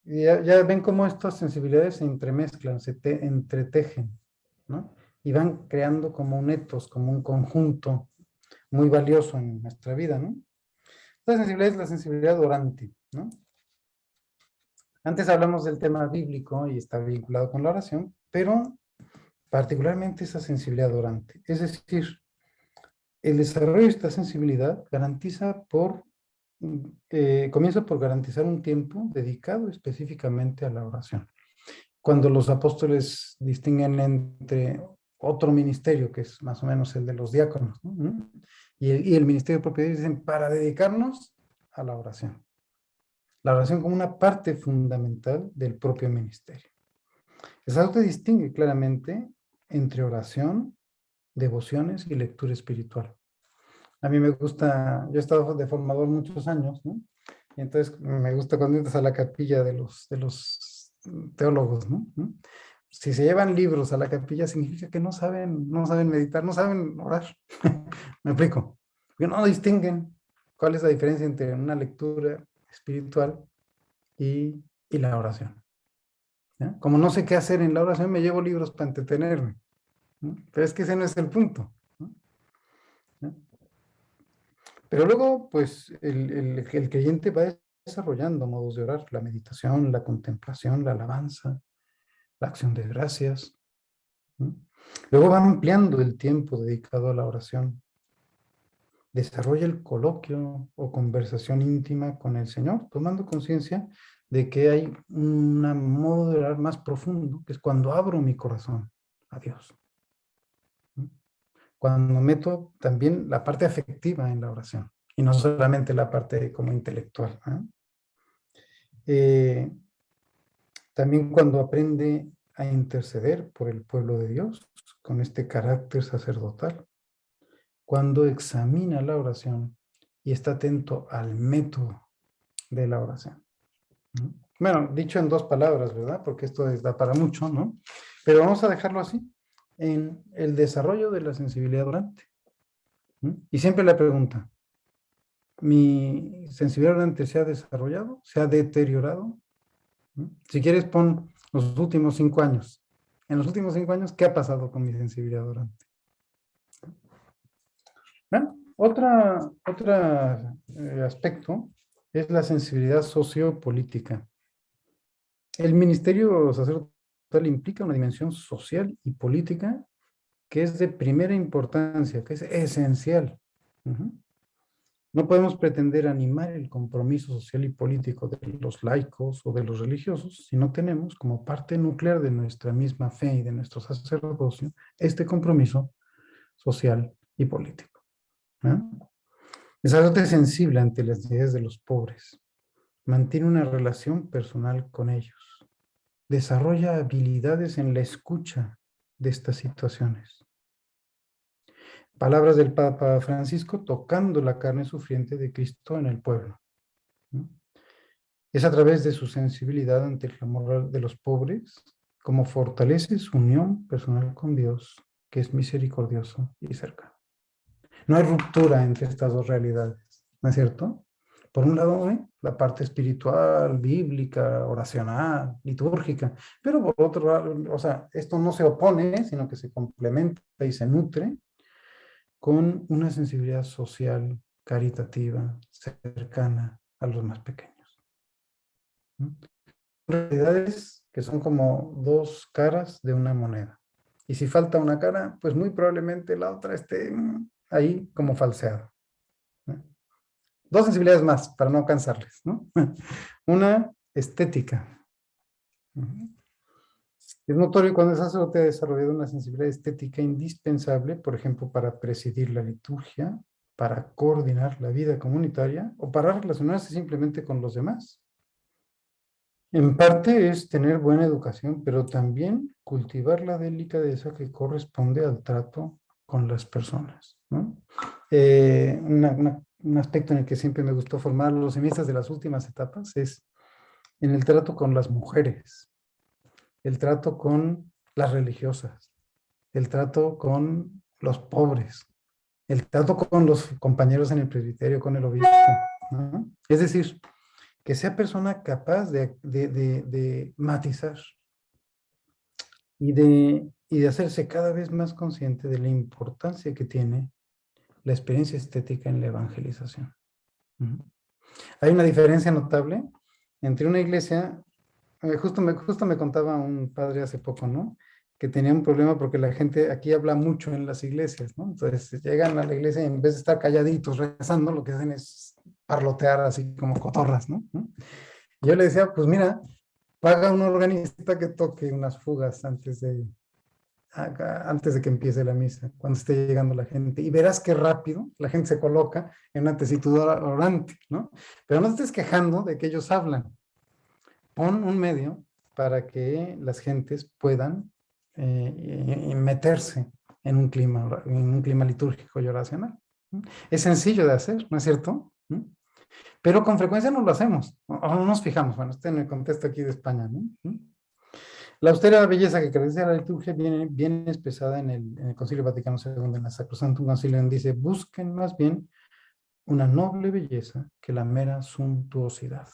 [SPEAKER 3] ya ven cómo estas sensibilidades se entremezclan, entretejen, ¿no?, y van creando como un etos, como un conjunto muy valioso en nuestra vida, ¿no? Esta sensibilidad es la sensibilidad orante, ¿no? Antes hablamos del tema bíblico y está vinculado con la oración, pero particularmente esa sensibilidad orante. Es decir, el desarrollo de esta sensibilidad comienza por garantizar un tiempo dedicado específicamente a la oración. Cuando los apóstoles distinguen entre otro ministerio, que es más o menos el de los diáconos, ¿no?, y el ministerio propio, dicen, para dedicarnos a la oración. La oración como una parte fundamental del propio ministerio. El sacerdote distingue claramente entre oración, devociones y lectura espiritual. A mí me gusta, yo he estado de formador muchos años, ¿no? Y entonces me gusta cuando entras a la capilla de los teólogos, ¿no? Si se llevan libros a la capilla significa que no saben meditar, no saben orar. Me explico. Porque no distinguen cuál es la diferencia entre una lectura espiritual y la oración. ¿Ya? Como no sé qué hacer en la oración, me llevo libros para entretenerme, ¿no? Pero es que ese no es el punto, ¿no? ¿Ya? Pero luego, pues, el creyente va desarrollando modos de orar, la meditación, la contemplación, la alabanza, la acción de gracias. ¿No? Luego va ampliando el tiempo dedicado a la oración. Desarrolla el coloquio o conversación íntima con el Señor, tomando conciencia de que hay un modo de orar más profundo, que es cuando abro mi corazón a Dios. ¿No? Cuando meto también la parte afectiva en la oración, y no solamente la parte como intelectual. También cuando aprende a interceder por el pueblo de Dios, con este carácter sacerdotal. Cuando examina la oración y está atento al método de la oración. Bueno, dicho en 2 palabras, ¿verdad? Porque esto da para mucho, ¿no? Pero vamos a dejarlo así, en el desarrollo de la sensibilidad orante. Y siempre la pregunta, ¿mi sensibilidad orante se ha desarrollado? ¿Se ha deteriorado? Si quieres, pon los últimos 5 años. En los últimos 5 años, ¿qué ha pasado con mi sensibilidad orante? Bueno, otro aspecto es la sensibilidad sociopolítica. El ministerio sacerdotal implica una dimensión social y política que es de primera importancia, que es esencial. No podemos pretender animar el compromiso social y político de los laicos o de los religiosos si no tenemos como parte nuclear de nuestra misma fe y de nuestro sacerdocio este compromiso social y político. El sacerdote es sensible ante las necesidades de los pobres, mantiene una relación personal con ellos, desarrolla habilidades en la escucha de estas situaciones. Palabras del Papa Francisco, tocando la carne sufriente de Cristo en el pueblo. Es a través de su sensibilidad ante el clamor de los pobres, como fortalece su unión personal con Dios, que es misericordioso y cercano. No hay ruptura entre estas 2 realidades, ¿no es cierto? Por un lado, la parte espiritual, bíblica, oracional, litúrgica, pero por otro lado, o sea, esto no se opone, sino que se complementa y se nutre con una sensibilidad social, caritativa, cercana a los más pequeños. Realidades que son como 2 caras de una moneda. Y si falta una cara, pues muy probablemente la otra esté ahí como falseada. 2 sensibilidades más, para no cansarles, ¿no? Una, estética. Es notorio cuando el sacerdote ha desarrollado una sensibilidad estética indispensable, por ejemplo, para presidir la liturgia, para coordinar la vida comunitaria o para relacionarse simplemente con los demás. En parte es tener buena educación, pero también cultivar la delicadeza que corresponde al trato con las personas, ¿no? Un aspecto en el que siempre me gustó formar a los seminaristas de las últimas etapas es en el trato con las mujeres, el trato con las religiosas, el trato con los pobres, el trato con los compañeros en el presbiterio, con el obispo, ¿no? Es decir, que sea persona capaz de matizar y de hacerse cada vez más consciente de la importancia que tiene la experiencia estética en la evangelización. Hay una diferencia notable entre una iglesia, justo me contaba un padre hace poco, ¿no? Que tenía un problema porque la gente aquí habla mucho en las iglesias, ¿no? Entonces llegan a la iglesia y en vez de estar calladitos rezando, lo que hacen es parlotear así como cotorras, ¿no? Yo le decía, pues mira, paga un organista que toque unas fugas antes de que empiece la misa, cuando esté llegando la gente, y verás qué rápido la gente se coloca en una tesitura orante, ¿no? Pero no te estés quejando de que ellos hablan. Pon un medio para que las gentes puedan meterse en un clima litúrgico y oracional. Es sencillo de hacer, ¿no es cierto? Pero con frecuencia no lo hacemos, o no nos fijamos. Bueno, en el contexto aquí de España, ¿no? La austera belleza que caracteriza la liturgia viene expresada en el Concilio Vaticano II, en la Sacrosanctum Concilium, dice: busquen más bien una noble belleza que la mera suntuosidad.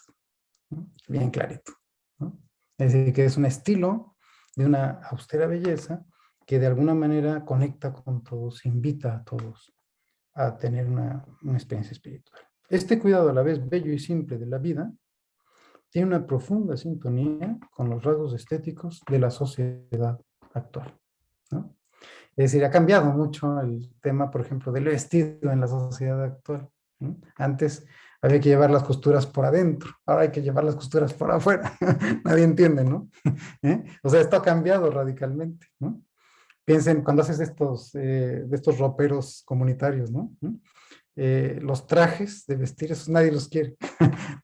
[SPEAKER 3] ¿No? Bien clarito, ¿no? Es decir, que es un estilo de una austera belleza que de alguna manera conecta con todos, invita a todos a tener una experiencia espiritual. Este cuidado a la vez bello y simple de la vida tiene una profunda sintonía con los rasgos estéticos de la sociedad actual, ¿no? Es decir, ha cambiado mucho el tema, por ejemplo, del vestido en la sociedad actual, ¿no? Antes había que llevar las costuras por adentro, ahora hay que llevar las costuras por afuera. Nadie entiende, ¿no? O sea, esto ha cambiado radicalmente, ¿no? Piensen cuando haces de estos roperos comunitarios, ¿no? Los trajes de vestir, esos nadie los quiere,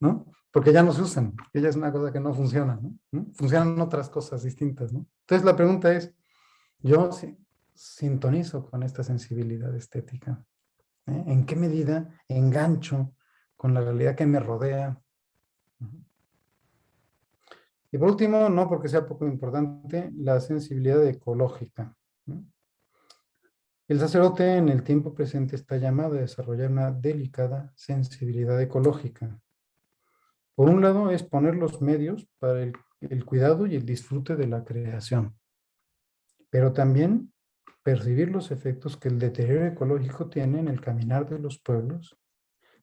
[SPEAKER 3] ¿no? Porque ya no se usan, que ya es una cosa que no funciona, ¿no? Funcionan otras cosas distintas, ¿no? Entonces la pregunta es, yo sintonizo con esta sensibilidad estética, ¿eh? ¿En qué medida engancho con la realidad que me rodea? Y por último, no porque sea poco importante, la sensibilidad ecológica, ¿no? El sacerdote en el tiempo presente está llamado a desarrollar una delicada sensibilidad ecológica. Por un lado es poner los medios para el cuidado y el disfrute de la creación, pero también percibir los efectos que el deterioro ecológico tiene en el caminar de los pueblos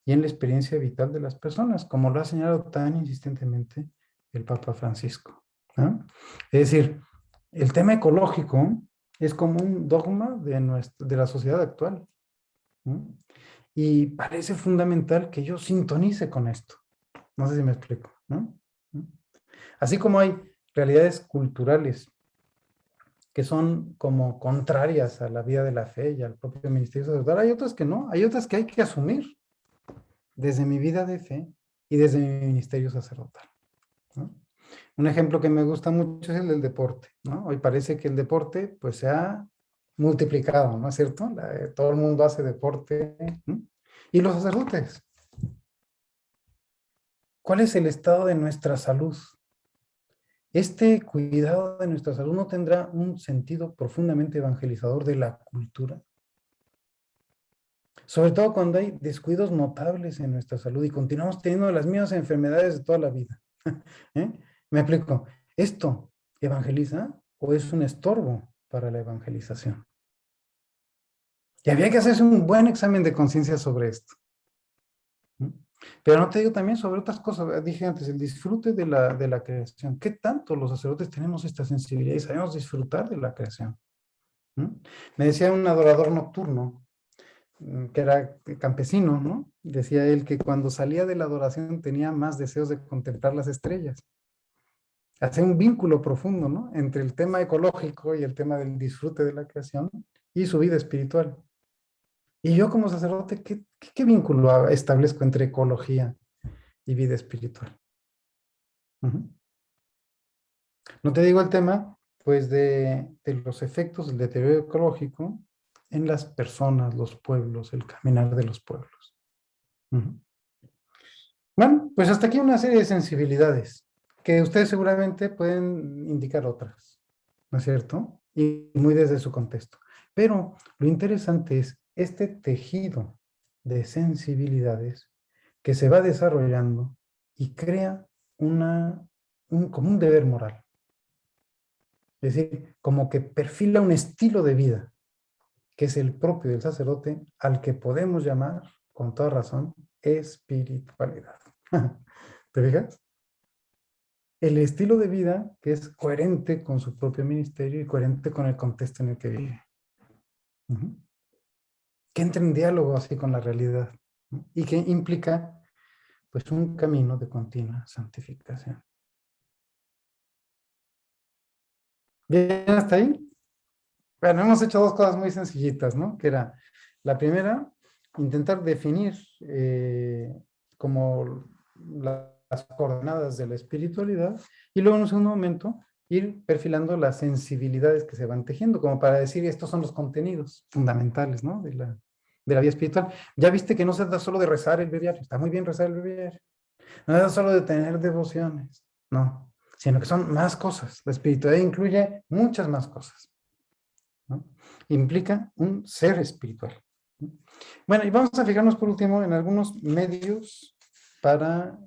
[SPEAKER 3] y en la experiencia vital de las personas, como lo ha señalado tan insistentemente el Papa Francisco, ¿no? Es decir, el tema ecológico es como un dogma de la sociedad actual, ¿no? Y parece fundamental que yo sintonice con esto. No sé si me explico, ¿no? Así como hay realidades culturales que son como contrarias a la vida de la fe y al propio ministerio sacerdotal, hay otras que no, hay otras que hay que asumir desde mi vida de fe y desde mi ministerio sacerdotal, ¿no? Un ejemplo que me gusta mucho es el del deporte, ¿no? Hoy parece que el deporte pues se ha multiplicado, ¿no es cierto? Todo el mundo hace deporte, ¿no? Y los sacerdotes. ¿Cuál es el estado de nuestra salud? Este cuidado de nuestra salud no tendrá un sentido profundamente evangelizador de la cultura. Sobre todo cuando hay descuidos notables en nuestra salud y continuamos teniendo las mismas enfermedades de toda la vida. ¿Eh? Me explico. ¿Esto evangeliza o es un estorbo para la evangelización? Y había que hacerse un buen examen de conciencia sobre esto. Pero no te digo también sobre otras cosas. Dije antes, el disfrute de la creación. ¿Qué tanto los sacerdotes tenemos esta sensibilidad y sabemos disfrutar de la creación? Me decía un adorador nocturno, que era campesino, ¿no? Decía él que cuando salía de la adoración tenía más deseos de contemplar las estrellas. Hace un vínculo profundo, ¿no? Entre el tema ecológico y el tema del disfrute de la creación y su vida espiritual. Y yo como sacerdote, ¿qué vínculo establezco entre ecología y vida espiritual? No te digo el tema, pues, de los efectos del deterioro ecológico en las personas, los pueblos, el caminar de los pueblos. Bueno, pues hasta aquí una serie de sensibilidades que ustedes seguramente pueden indicar otras, ¿no es cierto? Y muy desde su contexto. Pero lo interesante es este tejido de sensibilidades que se va desarrollando y crea como un deber moral. Es decir, como que perfila un estilo de vida que es el propio del sacerdote, al que podemos llamar, con toda razón, espiritualidad. ¿Te fijas? El estilo de vida que es coherente con su propio ministerio y coherente con el contexto en el que vive. Que entra en diálogo así con la realidad, ¿no? Y que implica pues un camino de continua santificación. ¿Bien hasta ahí? Bueno, hemos hecho dos cosas muy sencillitas, ¿no? Que era, la primera, intentar definir como las coordenadas de la espiritualidad y luego en un segundo momento ir perfilando las sensibilidades que se van tejiendo, como para decir, estos son los contenidos fundamentales, ¿no? de la vida espiritual. Ya viste que no se trata solo de rezar el breviario, está muy bien rezar el breviario, no se trata solo de tener devociones, no, sino que son más cosas. La espiritualidad incluye muchas más cosas, ¿no? Implica un ser espiritual. Bueno, y vamos a fijarnos por último en algunos medios para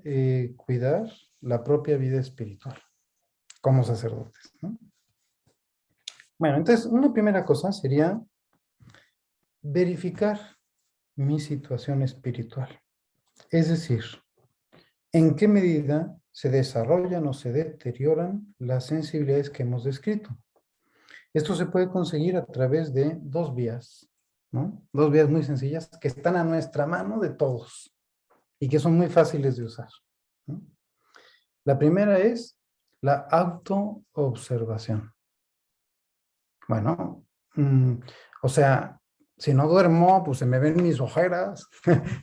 [SPEAKER 3] cuidar la propia vida espiritual como sacerdotes, ¿no? Bueno, entonces una primera cosa sería verificar mi situación espiritual. Es decir, ¿en qué medida se desarrollan o se deterioran las sensibilidades que hemos descrito? Esto se puede conseguir a través de dos vías, ¿no? Dos vías muy sencillas que están a nuestra mano de todos y que son muy fáciles de usar, ¿no? La primera es la autoobservación. Bueno, o sea, si no duermo, pues se me ven mis ojeras,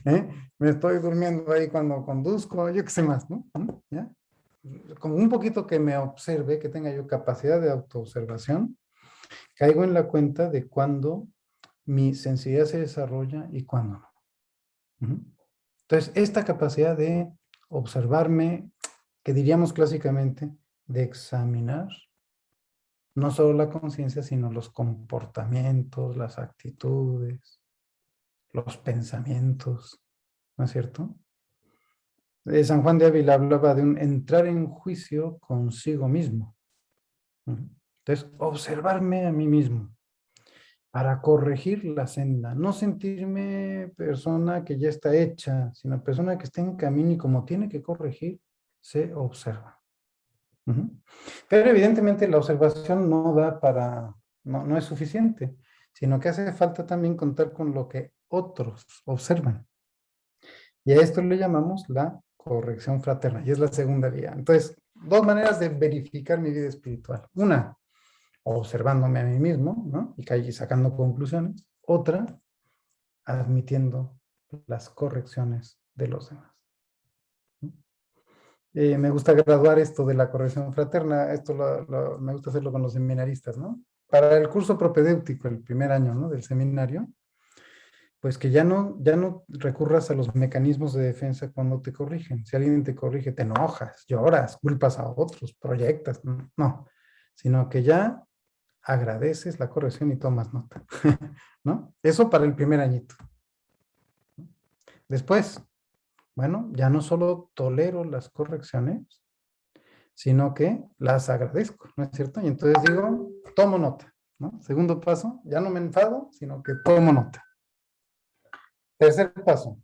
[SPEAKER 3] ¿eh? Me estoy durmiendo ahí cuando conduzco, yo qué sé más, ¿no? ¿Ya? Con un poquito que me observe, que tenga yo capacidad de autoobservación, caigo en la cuenta de cuándo mi sensibilidad se desarrolla y cuándo no. Entonces, esta capacidad de observarme, que diríamos clásicamente, de examinar, no solo la conciencia, sino los comportamientos, las actitudes, los pensamientos, ¿no es cierto? San Juan de Ávila hablaba de un entrar en juicio consigo mismo. Entonces, observarme a mí mismo para corregir la senda, no sentirme persona que ya está hecha, sino persona que está en camino y como tiene que corregir, se observa. Pero evidentemente la observación no da para, no es suficiente, sino que hace falta también contar con lo que otros observan. Y a esto le llamamos la corrección fraterna, y es la segunda vía. Entonces, dos maneras de verificar mi vida espiritual. Una, observándome a mí mismo, ¿no? Y sacando conclusiones. Otra, admitiendo las correcciones de los demás. Me gusta graduar esto de la corrección fraterna, esto me gusta hacerlo con los seminaristas, ¿no? Para el curso propedéutico, el primer año, ¿no? Del seminario, pues que ya no recurras a los mecanismos de defensa cuando te corrigen. Si alguien te corrige, te enojas, lloras, culpas a otros, proyectas, no, sino que ya agradeces la corrección y tomas nota, ¿no? Eso para el primer añito. Después, bueno, ya no solo tolero las correcciones, sino que las agradezco, ¿no es cierto? Y entonces digo, tomo nota, ¿no? Segundo paso, ya no me enfado, sino que tomo nota. Tercer paso,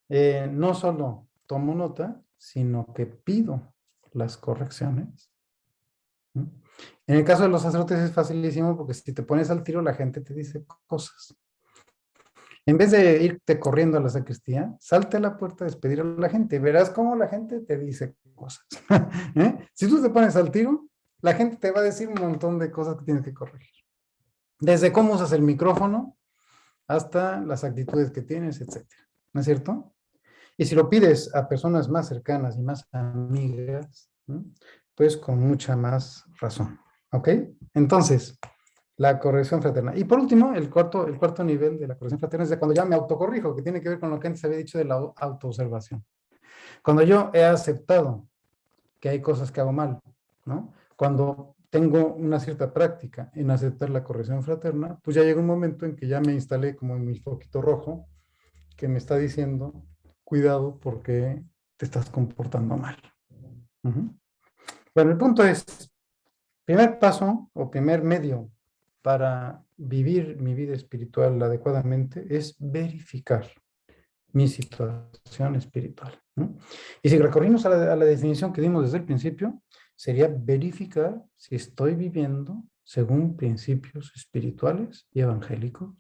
[SPEAKER 3] no solo tomo nota, sino que pido las correcciones. En el caso de los sacerdotes es facilísimo porque si te pones al tiro la gente te dice cosas. En vez de irte corriendo a la sacristía, salte a la puerta a despedir a la gente. Verás cómo la gente te dice cosas. Si tú te pones al tiro, la gente te va a decir un montón de cosas que tienes que corregir. Desde cómo usas el micrófono hasta las actitudes que tienes, etc. ¿No es cierto? Y si lo pides a personas más cercanas y más amigas, pues con mucha más razón. ¿Ok? Entonces, la corrección fraterna. Y por último, el cuarto nivel de la corrección fraterna es de cuando ya me autocorrijo, que tiene que ver con lo que antes había dicho de la autoobservación. Cuando yo he aceptado que hay cosas que hago mal, ¿no? Cuando tengo una cierta práctica en aceptar la corrección fraterna, pues ya llega un momento en que ya me instalé como en mi foquito rojo, que me está diciendo, cuidado porque te estás comportando mal. Bueno, el punto es, primer paso o primer medio para vivir mi vida espiritual adecuadamente es verificar mi situación espiritual, ¿no? Y si recorrimos a la definición que dimos desde el principio, sería verificar si estoy viviendo según principios espirituales y evangélicos,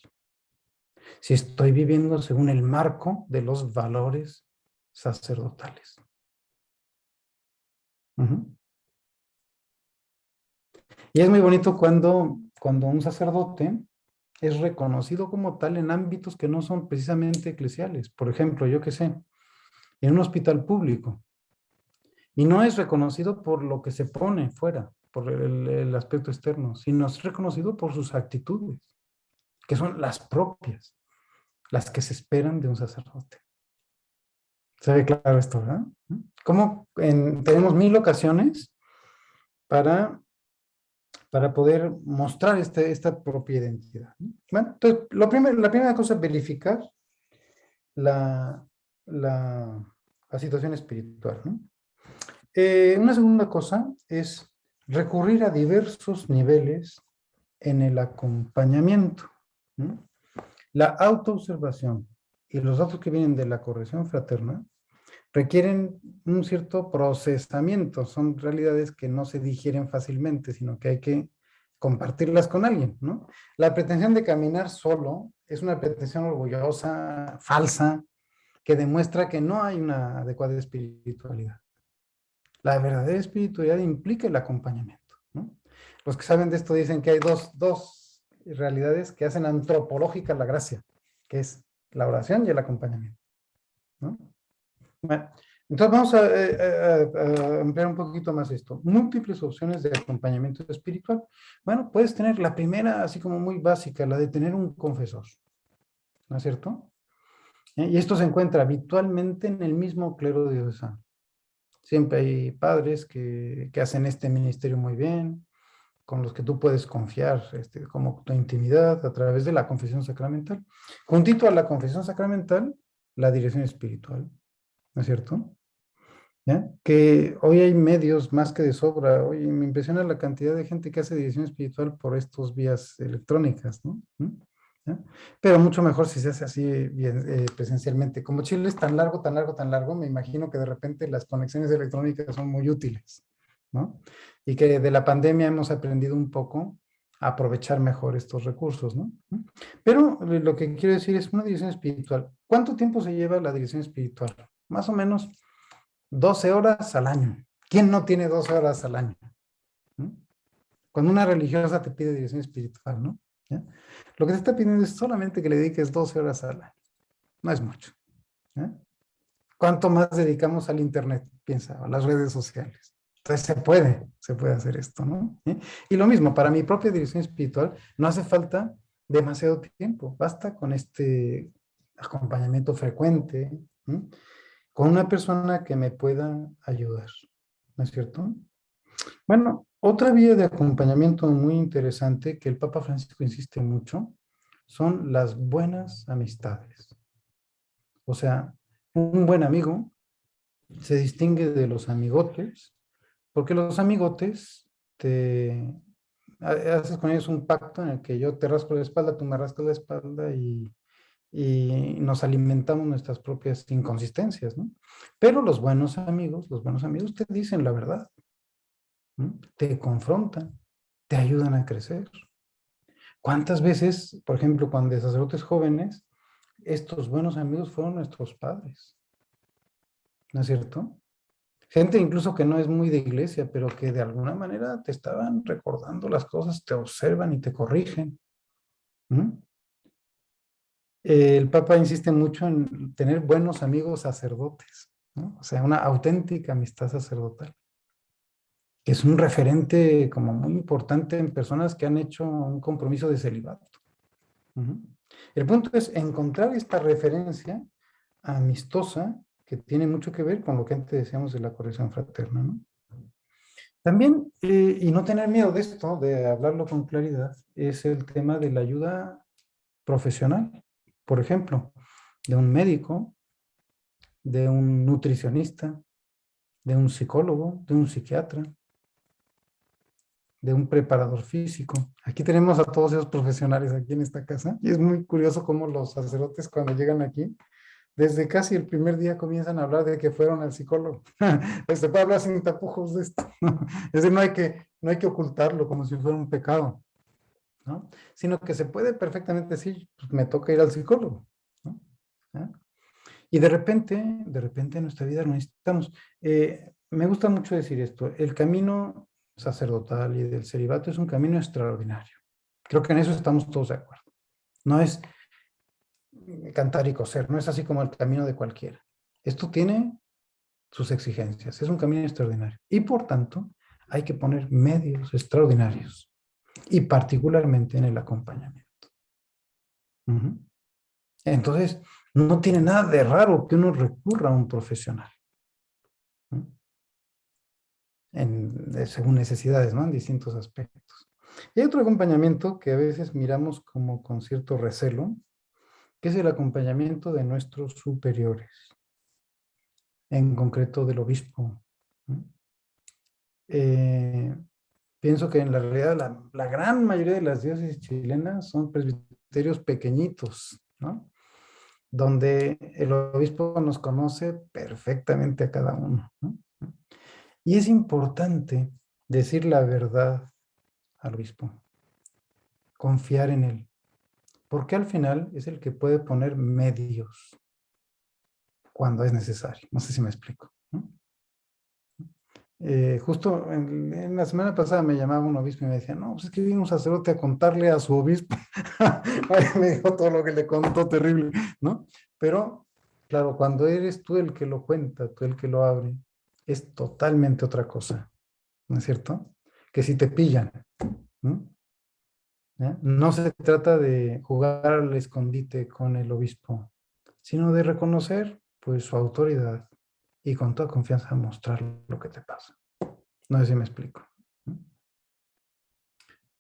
[SPEAKER 3] si estoy viviendo según el marco de los valores sacerdotales. Y es muy bonito cuando un sacerdote es reconocido como tal en ámbitos que no son precisamente eclesiales. Por ejemplo, yo qué sé, en un hospital público. Y no es reconocido por lo que se pone fuera, por el aspecto externo, sino es reconocido por sus actitudes, que son las propias, las que se esperan de un sacerdote. ¿Se ve claro esto, verdad? ¿Cómo tenemos 1000 ocasiones para poder mostrar esta propia identidad? Bueno, entonces, la primera cosa es verificar la situación espiritual, ¿no? Una segunda cosa es recurrir a diversos niveles en el acompañamiento, ¿no? La autoobservación y los datos que vienen de la corrección fraterna requieren un cierto procesamiento. Son realidades que no se digieren fácilmente, sino que hay que compartirlas con alguien, ¿no? La pretensión de caminar solo es una pretensión orgullosa, falsa, que demuestra que no hay una adecuada espiritualidad. La verdadera espiritualidad implica el acompañamiento, ¿no? Los que saben de esto dicen que hay dos realidades que hacen antropológica la gracia, que es la oración y el acompañamiento, ¿no? Bueno, entonces vamos a ampliar un poquito más esto. Múltiples opciones de acompañamiento espiritual. Bueno, puedes tener la primera, así como muy básica, la de tener un confesor, ¿no es cierto? Y esto se encuentra habitualmente en el mismo clero diocesano. Siempre hay padres que hacen este ministerio muy bien, con los que tú puedes confiar como tu intimidad a través de la confesión sacramental. Juntito a la confesión sacramental, la dirección espiritual, ¿no es cierto? ¿Ya? Que hoy hay medios más que de sobra. Hoy me impresiona la cantidad de gente que hace dirección espiritual por estas vías electrónicas, ¿no? ¿Ya? Pero mucho mejor si se hace así bien, presencialmente. Como Chile es tan largo, tan largo, tan largo, me imagino que de repente las conexiones electrónicas son muy útiles, ¿no? Y que de la pandemia hemos aprendido un poco a aprovechar mejor estos recursos, ¿no? Pero lo que quiero decir es una dirección espiritual. ¿Cuánto tiempo se lleva la dirección espiritual? Más o menos 12 horas al año. ¿Quién no tiene 12 horas al año? ¿No? Cuando una religiosa te pide dirección espiritual, ¿no? ¿Ya? Lo que te está pidiendo es solamente que le dediques 12 horas al año. No es mucho. ¿Ya? ¿Cuánto más dedicamos al internet? Piensa, a las redes sociales. Entonces se puede hacer esto, ¿no? ¿Eh? Y lo mismo, para mi propia dirección espiritual, no hace falta demasiado tiempo. Basta con este acompañamiento frecuente, ¿eh? Con una persona que me pueda ayudar, ¿no es cierto? Bueno, otra vía de acompañamiento muy interesante que el Papa Francisco insiste mucho son las buenas amistades. O sea, un buen amigo se distingue de los amigotes, porque los amigotes haces con ellos un pacto en el que yo te rasco la espalda, tú me rascas la espalda y nos alimentamos nuestras propias inconsistencias, ¿no? Pero los buenos amigos te dicen la verdad, ¿no? Te confrontan, te ayudan a crecer. ¿Cuántas veces, por ejemplo, cuando de sacerdotes jóvenes, estos buenos amigos fueron nuestros padres? ¿No es cierto? Gente incluso que no es muy de iglesia, pero que de alguna manera te estaban recordando las cosas, te observan y te corrigen. ¿No? El Papa insiste mucho en tener buenos amigos sacerdotes, ¿no? O sea, una auténtica amistad sacerdotal, que es un referente como muy importante en personas que han hecho un compromiso de celibato. El punto es encontrar esta referencia amistosa que tiene mucho que ver con lo que antes decíamos de la corrección fraterna, ¿no? También, y no tener miedo de esto, de hablarlo con claridad, es el tema de la ayuda profesional. Por ejemplo, de un médico, de un nutricionista, de un psicólogo, de un psiquiatra, de un preparador físico. Aquí tenemos a todos esos profesionales aquí en esta casa y es muy curioso cómo los sacerdotes cuando llegan aquí, desde casi el primer día comienzan a hablar de que fueron al psicólogo. Se puede hablar sin tapujos de esto. Es decir, no hay que ocultarlo como si fuera un pecado, ¿no? Sino que se puede perfectamente decir, pues, me toca ir al psicólogo, ¿no? ¿Ah? Y de repente en nuestra vida lo necesitamos. Me gusta mucho decir esto, el camino sacerdotal y del celibato es un camino extraordinario. Creo que en eso estamos todos de acuerdo. No es cantar y coser, no es así como el camino de cualquiera. Esto tiene sus exigencias, es un camino extraordinario. Y por tanto, hay que poner medios extraordinarios y particularmente en el acompañamiento. Entonces, no tiene nada de raro que uno recurra a un profesional, ¿no? Según necesidades, ¿no? En distintos aspectos. Y hay otro acompañamiento que a veces miramos como con cierto recelo, que es el acompañamiento de nuestros superiores, en concreto del obispo, ¿no? Pienso que en la realidad la gran mayoría de las diócesis chilenas son presbiterios pequeñitos, ¿no? Donde el obispo nos conoce perfectamente a cada uno, ¿no? Y es importante decir la verdad al obispo, confiar en él, porque al final es el que puede poner medios cuando es necesario. No sé si me explico, ¿no? Justo en la semana pasada me llamaba un obispo y me decía, no, pues es que vino un sacerdote a contarle a su obispo. Me dijo todo lo que le contó, terrible, ¿no? Pero, claro, cuando eres tú el que lo cuenta, tú el que lo abre, es totalmente otra cosa, ¿no es cierto? Que si te pillan, ¿no? ¿Ya? No se trata de jugar al escondite con el obispo, sino de reconocer, pues, su autoridad y con toda confianza mostrar lo que te pasa. No sé si me explico.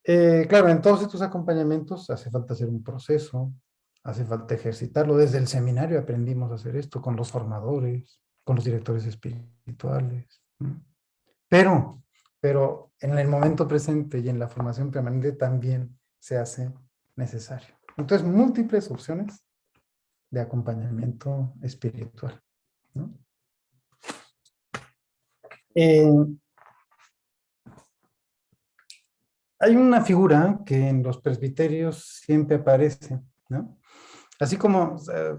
[SPEAKER 3] Claro, en todos estos acompañamientos hace falta hacer un proceso, hace falta ejercitarlo. Desde el seminario aprendimos a hacer esto con los formadores, con los directores espirituales. ¿No? Pero en el momento presente y en la formación permanente también se hace necesario. Entonces, múltiples opciones de acompañamiento espiritual, ¿no? Hay una figura que en los presbiterios siempre aparece, ¿no? Así como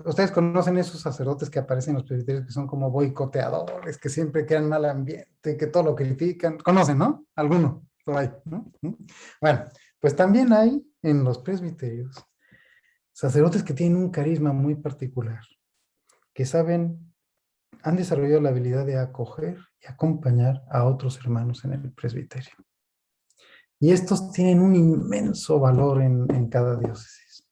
[SPEAKER 3] ustedes conocen esos sacerdotes que aparecen en los presbiterios que son como boicoteadores, que siempre crean mal ambiente, que todo lo critican. Conocen, ¿no? Alguno por ahí, ¿no? Bueno, pues también hay en los presbiterios sacerdotes que tienen un carisma muy particular, que saben, han desarrollado la habilidad de acoger y acompañar a otros hermanos en el presbiterio. Y estos tienen un inmenso valor en cada diócesis.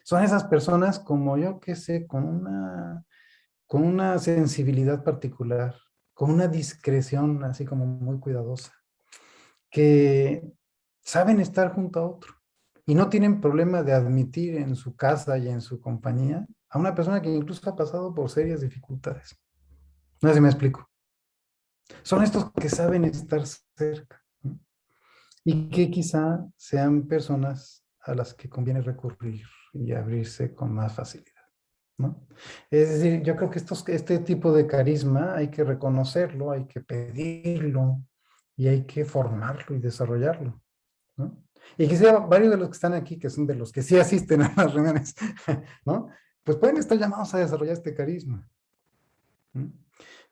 [SPEAKER 3] Son esas personas como yo, que sé, con una sensibilidad particular, con una discreción así como muy cuidadosa, que saben estar junto a otro y no tienen problema de admitir en su casa y en su compañía a una persona que incluso ha pasado por serias dificultades. No sé si me explico. Son estos que saben estar cerca, ¿no? Y que quizá sean personas a las que conviene recurrir y abrirse con más facilidad, ¿no? Es decir, yo creo que este tipo de carisma hay que reconocerlo, hay que pedirlo y hay que formarlo y desarrollarlo, ¿no? Y quizá varios de los que están aquí, que son de los que sí asisten a las reuniones, ¿no? Pues pueden estar llamados a desarrollar este carisma, ¿no?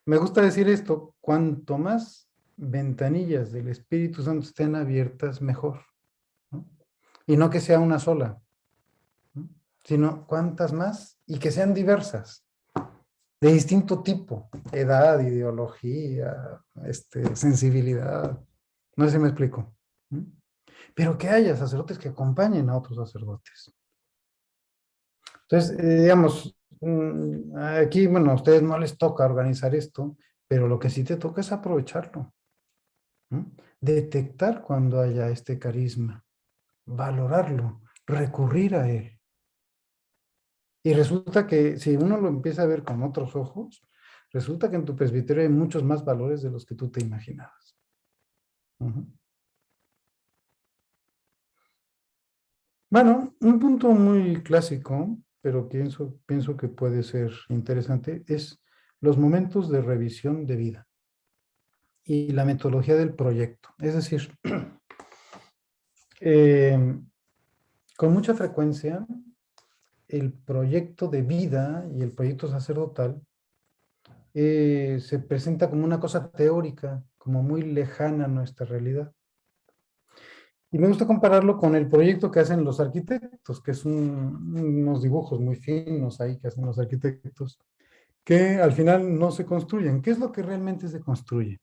[SPEAKER 3] Me gusta decir esto, cuanto más ventanillas del Espíritu Santo estén abiertas, mejor, ¿no? Y no que sea una sola, ¿no? Sino cuantas más y que sean diversas, de distinto tipo, edad, ideología, sensibilidad. No sé si me explico, ¿no? Pero que haya sacerdotes que acompañen a otros sacerdotes. Entonces, digamos, aquí, bueno, a ustedes no les toca organizar esto, pero lo que sí te toca es aprovecharlo, ¿no? Detectar cuando haya este carisma, valorarlo, recurrir a él. Y resulta que si uno lo empieza a ver con otros ojos, resulta que en tu presbiterio hay muchos más valores de los que tú te imaginabas. Bueno, un punto muy clásico, pero pienso que puede ser interesante, es los momentos de revisión de vida y la metodología del proyecto. Es decir, con mucha frecuencia, el proyecto de vida y el proyecto sacerdotal se presenta como una cosa teórica, como muy lejana a nuestra realidad. Y me gusta compararlo con el proyecto que hacen los arquitectos, que es unos dibujos muy finos ahí que hacen los arquitectos, que al final no se construyen. ¿Qué es lo que realmente se construye?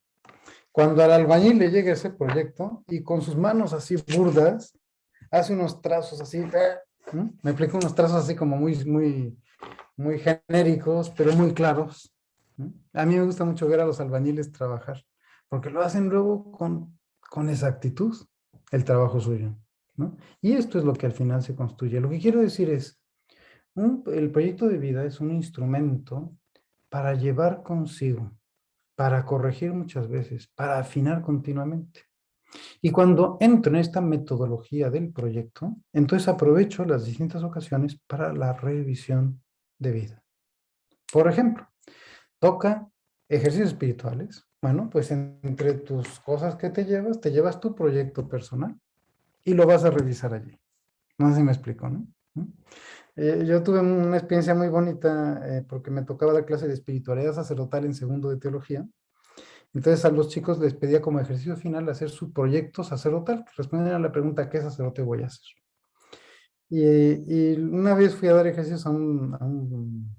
[SPEAKER 3] Cuando al albañil le llega ese proyecto y con sus manos así burdas, hace unos trazos así, ¿no? Me explico, unos trazos así como muy genéricos, pero muy claros, ¿no? A mí me gusta mucho ver a los albañiles trabajar, porque lo hacen luego con exactitud el trabajo suyo, ¿no? Y esto es lo que al final se construye. Lo que quiero decir es, el proyecto de vida es un instrumento para llevar consigo, para corregir muchas veces, para afinar continuamente. Y cuando entro en esta metodología del proyecto, entonces aprovecho las distintas ocasiones para la revisión de vida. Por ejemplo, toca ejercicios espirituales. Bueno, pues entre tus cosas que te llevas tu proyecto personal y lo vas a revisar allí. No sé si me explico, ¿no? Yo tuve una experiencia muy bonita porque me tocaba dar clase de espiritualidad sacerdotal en segundo de teología. Entonces a los chicos les pedía como ejercicio final hacer su proyecto sacerdotal. Respondían a la pregunta, ¿qué sacerdote voy a hacer? Y una vez fui a dar ejercicios a un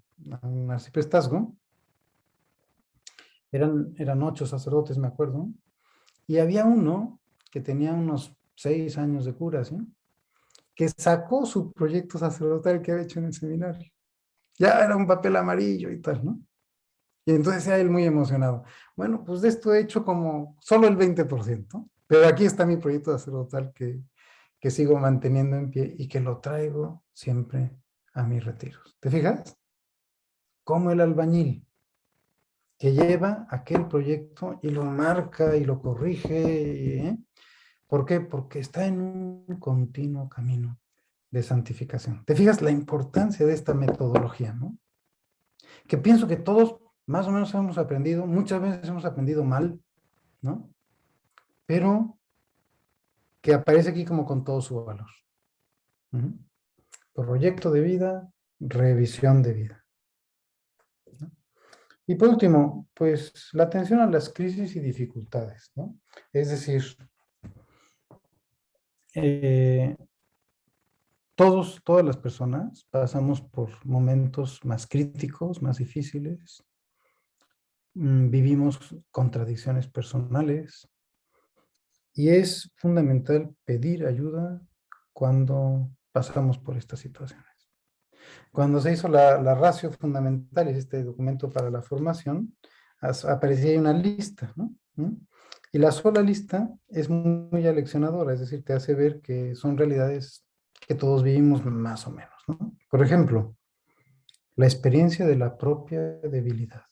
[SPEAKER 3] arciprestazgo. Eran 8 sacerdotes, me acuerdo. Y había uno que tenía unos 6 años de cura, ¿sí? Que sacó su proyecto sacerdotal que había hecho en el seminario. Ya era un papel amarillo y tal, ¿no? Y entonces era él muy emocionado. Bueno, pues de esto he hecho como solo el 20%, pero aquí está mi proyecto sacerdotal que sigo manteniendo en pie y que lo traigo siempre a mis retiros. ¿Te fijas? Como el albañil que lleva aquel proyecto y lo marca y lo corrige. ¿Por qué? Porque está en un continuo camino de santificación. ¿Te fijas la importancia de esta metodología, no? Que pienso que todos más o menos hemos aprendido, muchas veces hemos aprendido mal, ¿no? Pero que aparece aquí como con todo su valor. Proyecto de vida, revisión de vida. ¿No? Y por último, pues la atención a las crisis y dificultades, ¿no? Es decir, todas las personas pasamos por momentos más críticos, más difíciles, vivimos contradicciones personales y es fundamental pedir ayuda cuando pasamos por estas situaciones. Cuando se hizo la ratio fundamental, es este documento para la formación, aparecía ahí una lista, ¿no? Y la sola lista es muy aleccionadora, es decir, te hace ver que son realidades que todos vivimos más o menos, ¿no? Por ejemplo, la experiencia de la propia debilidad,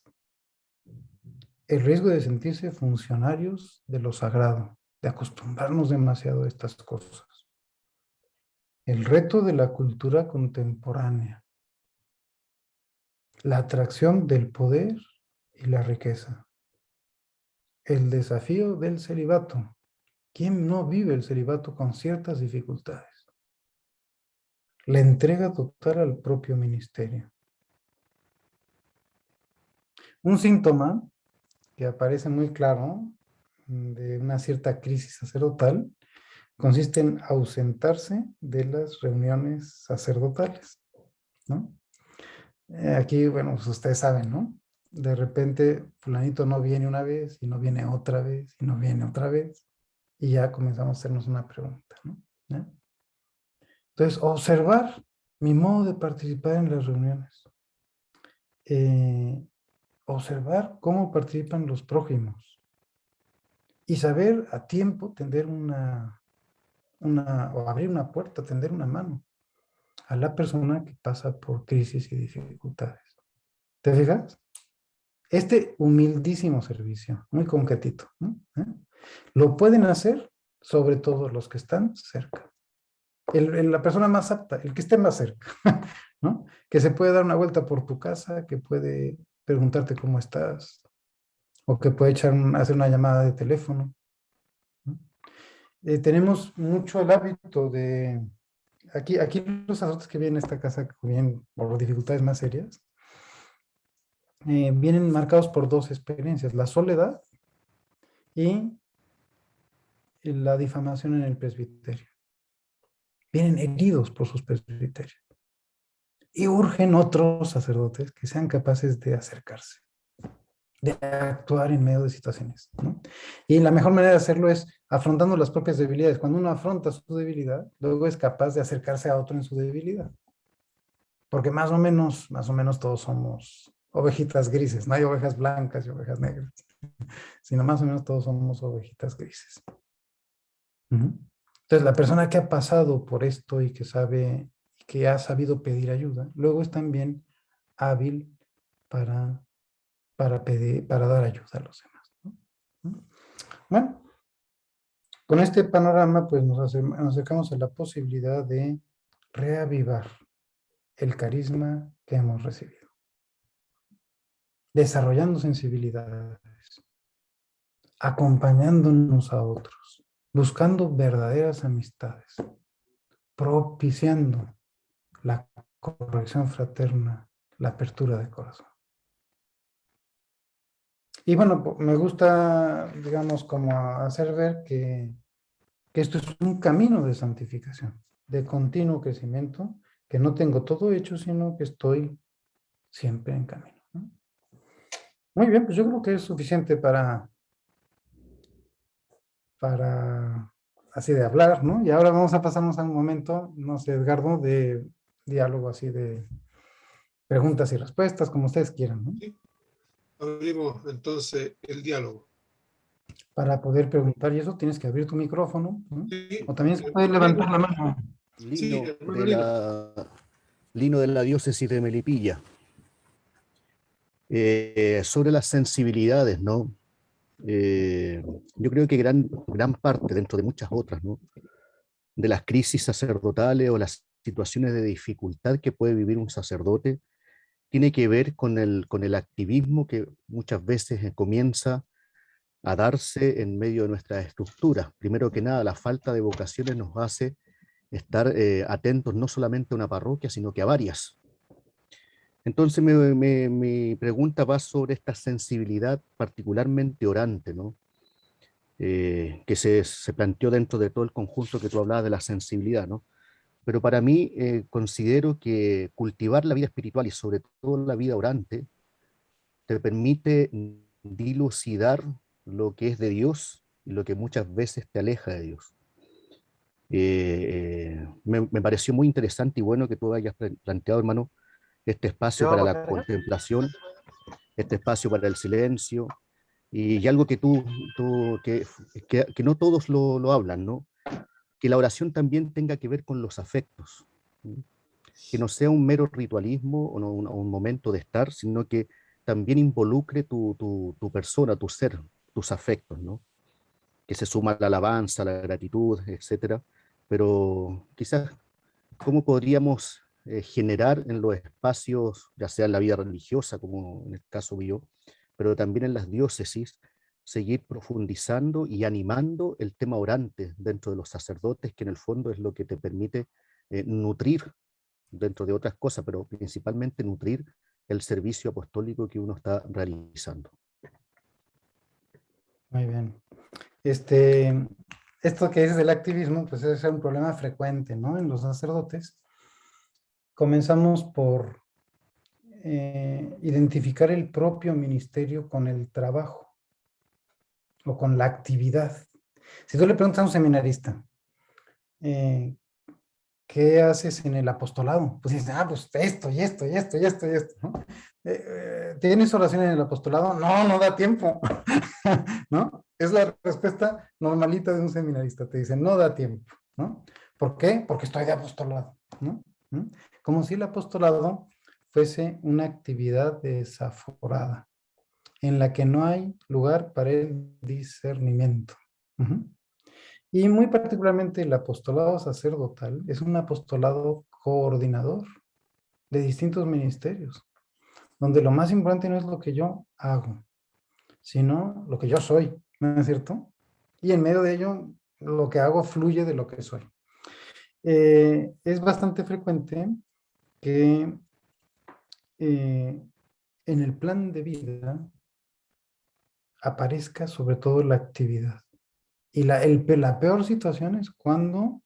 [SPEAKER 3] el riesgo de sentirse funcionarios de lo sagrado, de acostumbrarnos demasiado a estas cosas, el reto de la cultura contemporánea, la atracción del poder y la riqueza, el desafío del celibato. ¿Quién no vive el celibato con ciertas dificultades? La entrega total al propio ministerio. Un síntoma que aparece muy claro de una cierta crisis sacerdotal consiste en ausentarse de las reuniones sacerdotales, ¿no? Aquí, bueno, pues ustedes saben, ¿no? De repente, fulanito no viene una vez, y no viene otra vez, y no viene otra vez, y ya comenzamos a hacernos una pregunta, ¿no? ¿Ya? Entonces, observar mi modo de participar en las reuniones. Observar cómo participan los prójimos. Y saber a tiempo tender o abrir una puerta, tender una mano a la persona que pasa por crisis y dificultades. ¿Te fijas? Este humildísimo servicio, muy concretito, ¿no? Lo pueden hacer sobre todo los que están cerca. La persona más apta, el que esté más cerca, ¿no? Que se puede dar una vuelta por tu casa, que puede preguntarte cómo estás, o que puede hacer una llamada de teléfono, ¿no? Tenemos mucho el hábito de... Aquí los sacerdotes que vienen a esta casa, que vienen por dificultades más serias, vienen marcados por dos experiencias, la soledad y la difamación en el presbiterio. Vienen heridos por sus presbiterios. Y urgen otros sacerdotes que sean capaces de acercarse, de actuar en medio de situaciones, ¿no? Y la mejor manera de hacerlo es afrontando las propias debilidades. Cuando uno afronta su debilidad, luego es capaz de acercarse a otro en su debilidad. Porque más o menos todos somos ovejitas grises. No hay ovejas blancas y ovejas negras, sino más o menos todos somos ovejitas grises. Entonces, la persona que ha pasado por esto y que sabe, que ha sabido pedir ayuda, luego es también hábil para pedir, para dar ayuda a los demás, ¿no? Bueno, Con este panorama, pues nos acercamos a la posibilidad de reavivar el carisma que hemos recibido, desarrollando sensibilidades, acompañándonos a otros, buscando verdaderas amistades, propiciando la corrección fraterna, la apertura de corazón. Y bueno, me gusta, digamos, como hacer ver que esto es un camino de santificación, de continuo crecimiento, que no tengo todo hecho, sino que estoy siempre en camino, ¿no? Muy bien, pues yo creo que es suficiente para así de hablar, ¿no? Y ahora vamos a pasarnos a un momento, no sé, Edgardo, de diálogo así de preguntas y respuestas, como ustedes quieran, ¿no?
[SPEAKER 1] Sí. Abrimos entonces el diálogo.
[SPEAKER 3] Para poder preguntar, y eso tienes que abrir tu micrófono, ¿no?
[SPEAKER 1] Sí,
[SPEAKER 3] O también se puede levantar la mano.
[SPEAKER 1] sí,
[SPEAKER 5] Lino de la diócesis de Melipilla. Sobre las sensibilidades, ¿no? Yo creo que gran parte, dentro de muchas otras, ¿no?, de las crisis sacerdotales o las situaciones de dificultad que puede vivir un sacerdote, tiene que ver con el activismo que muchas veces comienza a darse en medio de nuestra estructura. Primero que nada, la falta de vocaciones nos hace estar atentos no solamente a una parroquia, sino que a varias. Entonces mi pregunta va sobre esta sensibilidad particularmente orante, ¿no? Que se planteó dentro de todo el conjunto que tú hablabas de la sensibilidad, ¿no? Pero para mí considero que cultivar la vida espiritual y sobre todo la vida orante te permite dilucidar lo que es de Dios y lo que muchas veces te aleja de Dios. Me pareció muy interesante y bueno que tú hayas planteado, hermano, este espacio para la contemplación, este espacio para el silencio, y algo que que no todos lo hablan, ¿no? Que la oración también tenga que ver con los afectos, ¿sí? Que no sea un mero ritualismo o no, un momento de estar, sino que también involucre tu persona, tu ser, tus afectos, ¿no? Que se suma la alabanza, la gratitud, etcétera. Pero quizás, ¿cómo podríamos generar en los espacios, ya sea en la vida religiosa, como en el caso mío, pero también en las diócesis, seguir profundizando y animando el tema orante dentro de los sacerdotes, que en el fondo es lo que te permite nutrir, dentro de otras cosas, pero principalmente nutrir el servicio apostólico que uno está realizando?
[SPEAKER 3] Muy bien. Esto que es del activismo, pues es un problema frecuente, ¿no? En los sacerdotes. Comenzamos por identificar el propio ministerio con el trabajo o con la actividad. Si tú le preguntas a un seminarista, ¿qué haces en el apostolado? Pues dices, pues esto y esto y esto y esto y esto, ¿no? ¿Tienes oración en el apostolado? No, no da tiempo, ¿no? Es la respuesta normalita de un seminarista, te dicen, no da tiempo, ¿no? ¿Por qué? Porque estoy de apostolado, ¿no? Como si el apostolado fuese una actividad desaforada, en la que no hay lugar para el discernimiento. Y muy particularmente el apostolado sacerdotal es un apostolado coordinador de distintos ministerios, donde lo más importante no es lo que yo hago, sino lo que yo soy, ¿no es cierto? Y en medio de ello, lo que hago fluye de lo que soy. Es bastante frecuente que en el plan de vida aparezca sobre todo la actividad. Y la peor situación es cuando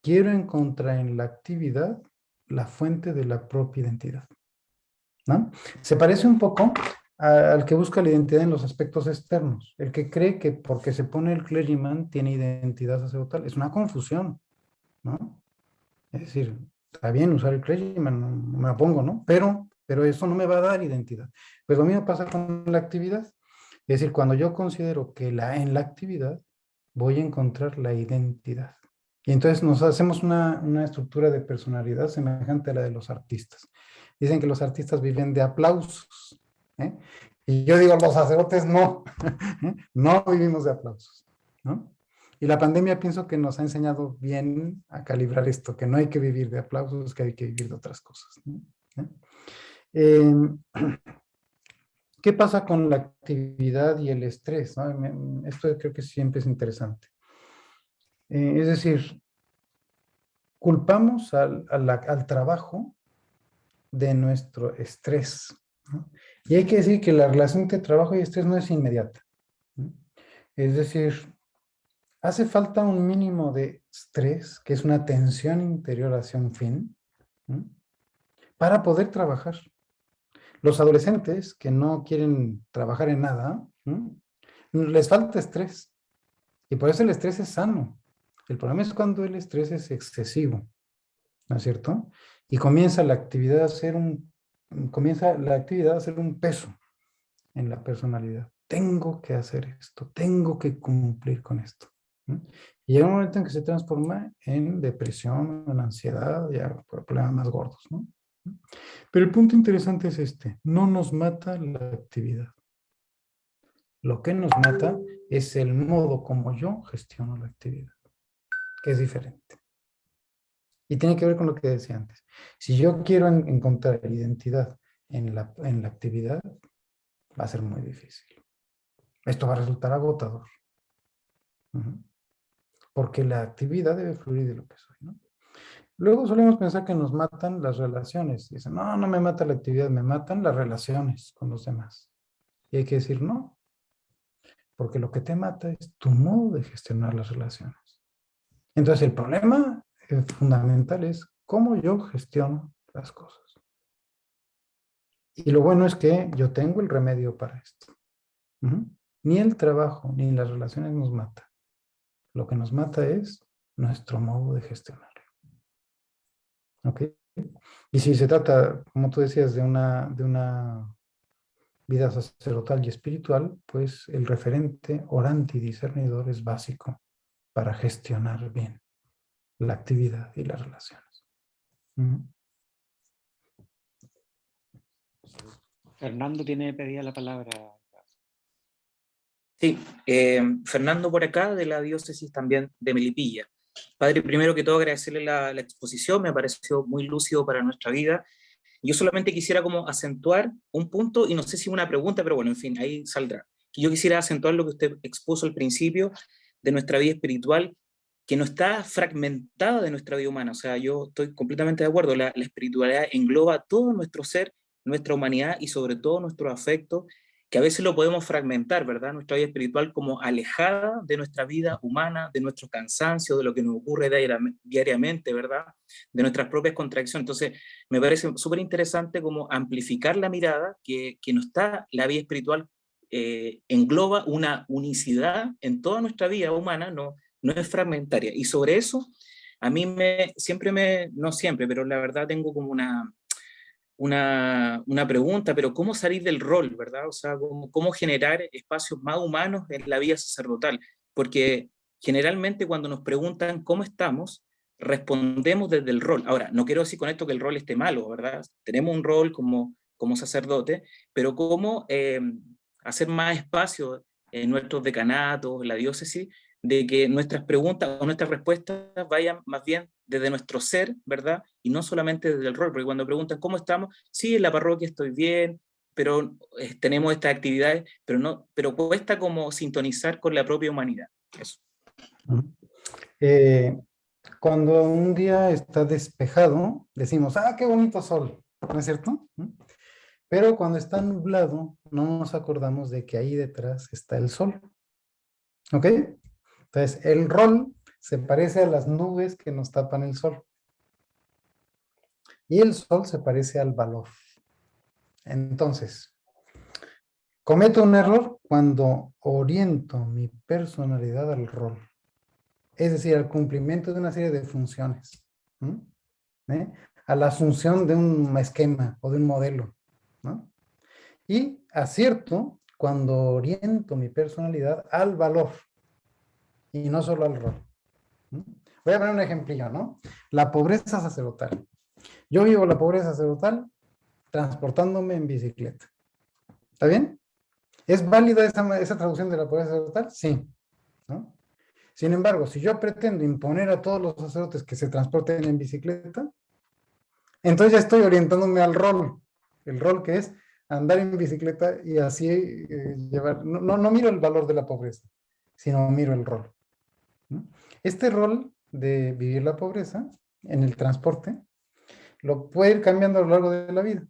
[SPEAKER 3] quiero encontrar en la actividad la fuente de la propia identidad, ¿no? Se parece un poco al que busca la identidad en los aspectos externos, el que cree que porque se pone el clergyman tiene identidad sacerdotal. Es una confusión, ¿no? Es decir, está bien usar el clergyman, no me la pongo, ¿no? Pero eso no me va a dar identidad. Pues lo mismo pasa con la actividad. Es decir, cuando yo considero que en la actividad voy a encontrar la identidad. Y entonces nos hacemos una estructura de personalidad semejante a la de los artistas. Dicen que los artistas viven de aplausos, ¿eh? Y yo digo, los sacerdotes no, no vivimos de aplausos, ¿no? Y la pandemia pienso que nos ha enseñado bien a calibrar esto, que no hay que vivir de aplausos, que hay que vivir de otras cosas, ¿no? ¿Qué pasa con la actividad y el estrés, ¿no? Esto creo que siempre es interesante. Es decir, culpamos al trabajo de nuestro estrés, ¿no? Y hay que decir que la relación entre trabajo y estrés no es inmediata, ¿no? Es decir, hace falta un mínimo de estrés, que es una tensión interior hacia un fin, ¿no? Para poder trabajar. Los adolescentes que no quieren trabajar en nada, ¿no? Les falta estrés. Y por eso el estrés es sano. El problema es cuando el estrés es excesivo, ¿no es cierto? Y comienza la actividad a ser un peso en la personalidad. Tengo que hacer esto, tengo que cumplir con esto, ¿no? Y llega un momento en que se transforma en depresión, en ansiedad, ya problemas más gordos, ¿no? Pero el punto interesante es este: no nos mata la actividad. Lo que nos mata es el modo como yo gestiono la actividad, que es diferente. Y tiene que ver con lo que decía antes. Si yo quiero encontrar identidad en la actividad, va a ser muy difícil. Esto va a resultar agotador. Porque la actividad debe fluir de lo que soy, ¿no? Luego solemos pensar que nos matan las relaciones. Dicen, no, no me mata la actividad, me matan las relaciones con los demás. Y hay que decir, no, porque lo que te mata es tu modo de gestionar las relaciones. Entonces el problema fundamental es cómo yo gestiono las cosas. Y lo bueno es que yo tengo el remedio para esto. Ni el trabajo ni las relaciones nos mata. Lo que nos mata es nuestro modo de gestionarlo. ¿Ok? Y si se trata, como tú decías, de una vida sacerdotal y espiritual, pues el referente orante y discernidor es básico para gestionar bien la actividad y las relaciones.
[SPEAKER 6] Fernando tiene pedida la palabra.
[SPEAKER 7] Sí, Fernando por acá, de la diócesis también de Melipilla. Padre, primero que todo agradecerle la exposición, me pareció muy lúcido para nuestra vida. Yo solamente quisiera como acentuar un punto, y no sé si una pregunta, pero bueno, en fin, ahí saldrá. Yo quisiera acentuar lo que usted expuso al principio de nuestra vida espiritual, que no está fragmentada de nuestra vida humana. O sea, yo estoy completamente de acuerdo, la espiritualidad engloba todo nuestro ser, nuestra humanidad y sobre todo nuestro afecto, que a veces lo podemos fragmentar, ¿verdad? Nuestra vida espiritual como alejada de nuestra vida humana, de nuestro cansancio, de lo que nos ocurre diariamente, ¿verdad? De nuestras propias contradicciones. Entonces, me parece súper interesante como amplificar la mirada, que no está la vida espiritual, engloba una unicidad en toda nuestra vida humana, no es fragmentaria. Y sobre eso, a mí no siempre, pero la verdad tengo como una pregunta, pero ¿cómo salir del rol, verdad? O sea, ¿cómo generar espacios más humanos en la vida sacerdotal? Porque generalmente cuando nos preguntan cómo estamos, respondemos desde el rol. Ahora, no quiero decir con esto que el rol esté malo, ¿verdad? Tenemos un rol como sacerdote, pero ¿cómo hacer más espacio en nuestros decanatos, en la diócesis, de que nuestras preguntas o nuestras respuestas vayan más bien desde nuestro ser, ¿verdad? Y no solamente desde el rol, porque cuando preguntan cómo estamos, sí, en la parroquia estoy bien, pero tenemos estas actividades, pero cuesta como sintonizar con la propia humanidad. Eso.
[SPEAKER 3] Cuando un día está despejado, decimos, ¡ah, qué bonito sol! ¿No es cierto? Pero cuando está nublado, no nos acordamos de que ahí detrás está el sol. ¿Ok? Entonces, el rol se parece a las nubes que nos tapan el sol. Y el sol se parece al valor. Entonces, cometo un error cuando oriento mi personalidad al rol. Es decir, al cumplimiento de una serie de funciones. A la asunción de un esquema o de un modelo, ¿no? Y acierto cuando oriento mi personalidad al valor y no solo al rol. Voy a poner un ejemplillo, ¿no? La pobreza sacerdotal. Yo vivo la pobreza sacerdotal transportándome en bicicleta. ¿Está bien? ¿Es válida esa traducción de la pobreza sacerdotal? Sí, ¿no? Sin embargo, si yo pretendo imponer a todos los sacerdotes que se transporten en bicicleta, entonces ya estoy orientándome al rol, el rol que es andar en bicicleta y así llevar, no miro el valor de la pobreza, sino miro el rol, ¿no? Este rol de vivir la pobreza en el transporte lo puede ir cambiando a lo largo de la vida.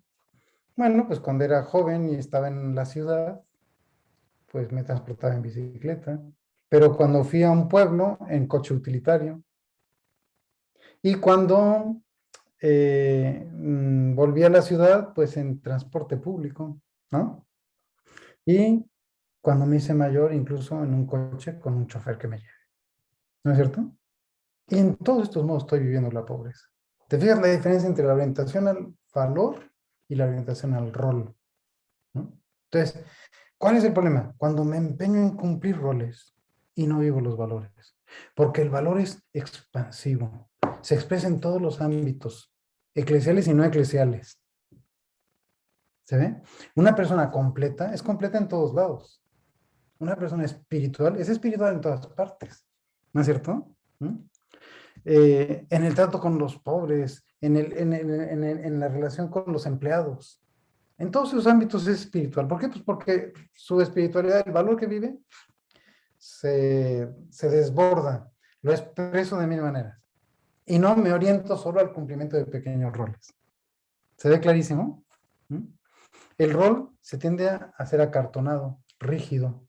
[SPEAKER 3] Bueno, pues cuando era joven y estaba en la ciudad, pues me transportaba en bicicleta, pero cuando fui a un pueblo, en coche utilitario, y cuando volví a la ciudad, pues en transporte público, ¿no? Y cuando me hice mayor, incluso en un coche con un chofer que me lleve, ¿no es cierto? Y en todos estos modos estoy viviendo la pobreza. ¿Te fijas la diferencia entre la orientación al valor y la orientación al rol, ¿no? Entonces, ¿cuál es el problema? Cuando me empeño en cumplir roles y no vivo los valores. Porque el valor es expansivo. Se expresa en todos los ámbitos, eclesiales y no eclesiales. ¿Se ve? Una persona completa es completa en todos lados. Una persona espiritual es espiritual en todas partes. ¿No es cierto? En el trato con los pobres, en la relación con los empleados. En todos esos ámbitos es espiritual. ¿Por qué? Pues porque su espiritualidad, el valor que vive, se desborda. Lo expreso de mil maneras. Y no me oriento solo al cumplimiento de pequeños roles. ¿Se ve clarísimo? El rol se tiende a ser acartonado, rígido.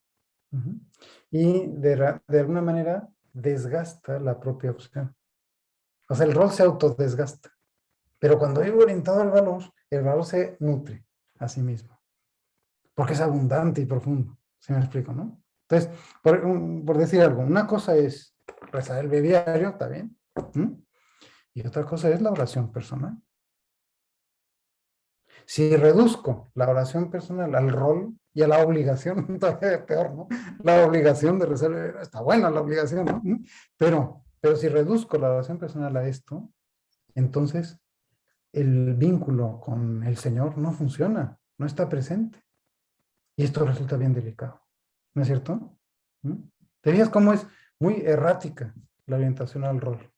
[SPEAKER 3] Y de alguna manera desgasta la propia opción. O sea, el rol se autodesgasta. Pero cuando vivo orientado al valor, el valor se nutre a sí mismo. Porque es abundante y profundo. ¿Sí me explico, no? Entonces, por decir algo, una cosa es rezar el breviario, ¿está bien? Y otra cosa es la oración personal. Si reduzco la oración personal al rol y a la obligación, todavía peor, ¿no? La obligación de rezar, está buena la obligación, ¿no? Pero si reduzco la oración personal a esto, entonces el vínculo con el Señor no funciona, no está presente. Y esto resulta bien delicado, ¿no es cierto? ¿Te fijas cómo es muy errática la orientación al rol?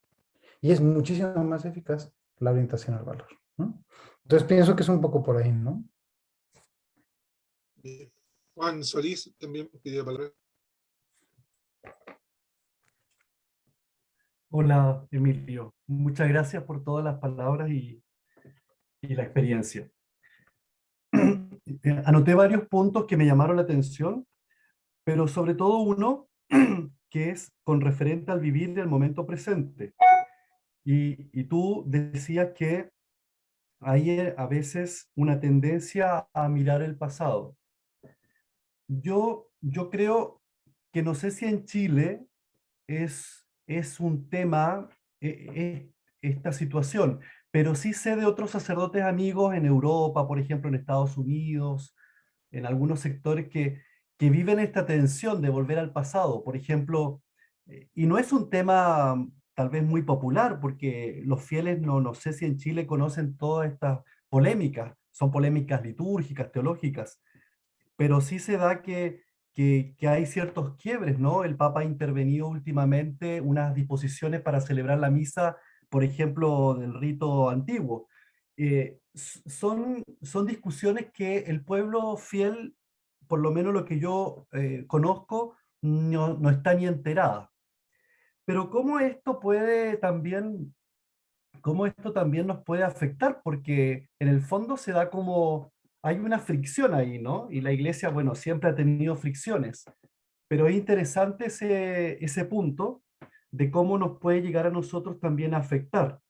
[SPEAKER 3] Y es muchísimo más eficaz la orientación al valor, ¿no? Entonces pienso que es un poco por ahí, ¿no?
[SPEAKER 1] Juan Solís también pidió palabra.
[SPEAKER 8] Hola, Emilio. Muchas gracias por todas las palabras y la experiencia. Anoté varios puntos que me llamaron la atención, pero sobre todo uno que es con referente al vivir el momento presente. Y tú decías que hay a veces una tendencia a mirar el pasado. Yo creo que no sé si en Chile es un tema esta situación, pero sí sé de otros sacerdotes amigos en Europa, por ejemplo, en Estados Unidos, en algunos sectores que viven esta tensión de volver al pasado, por ejemplo, y no es un tema tal vez muy popular, porque los fieles no sé si en Chile conocen todas estas polémicas, son polémicas litúrgicas, teológicas, pero sí se da que hay ciertos quiebres, ¿no? El Papa ha intervenido últimamente unas disposiciones para celebrar la misa, por ejemplo, del rito antiguo. Son discusiones que el pueblo fiel, por lo menos lo que yo conozco, no está ni enterada. Pero cómo esto también nos puede afectar, porque en el fondo se da como, hay una fricción ahí, ¿no? Y la iglesia, bueno, siempre ha tenido fricciones, pero es interesante ese punto de cómo nos puede llegar a nosotros también a afectar.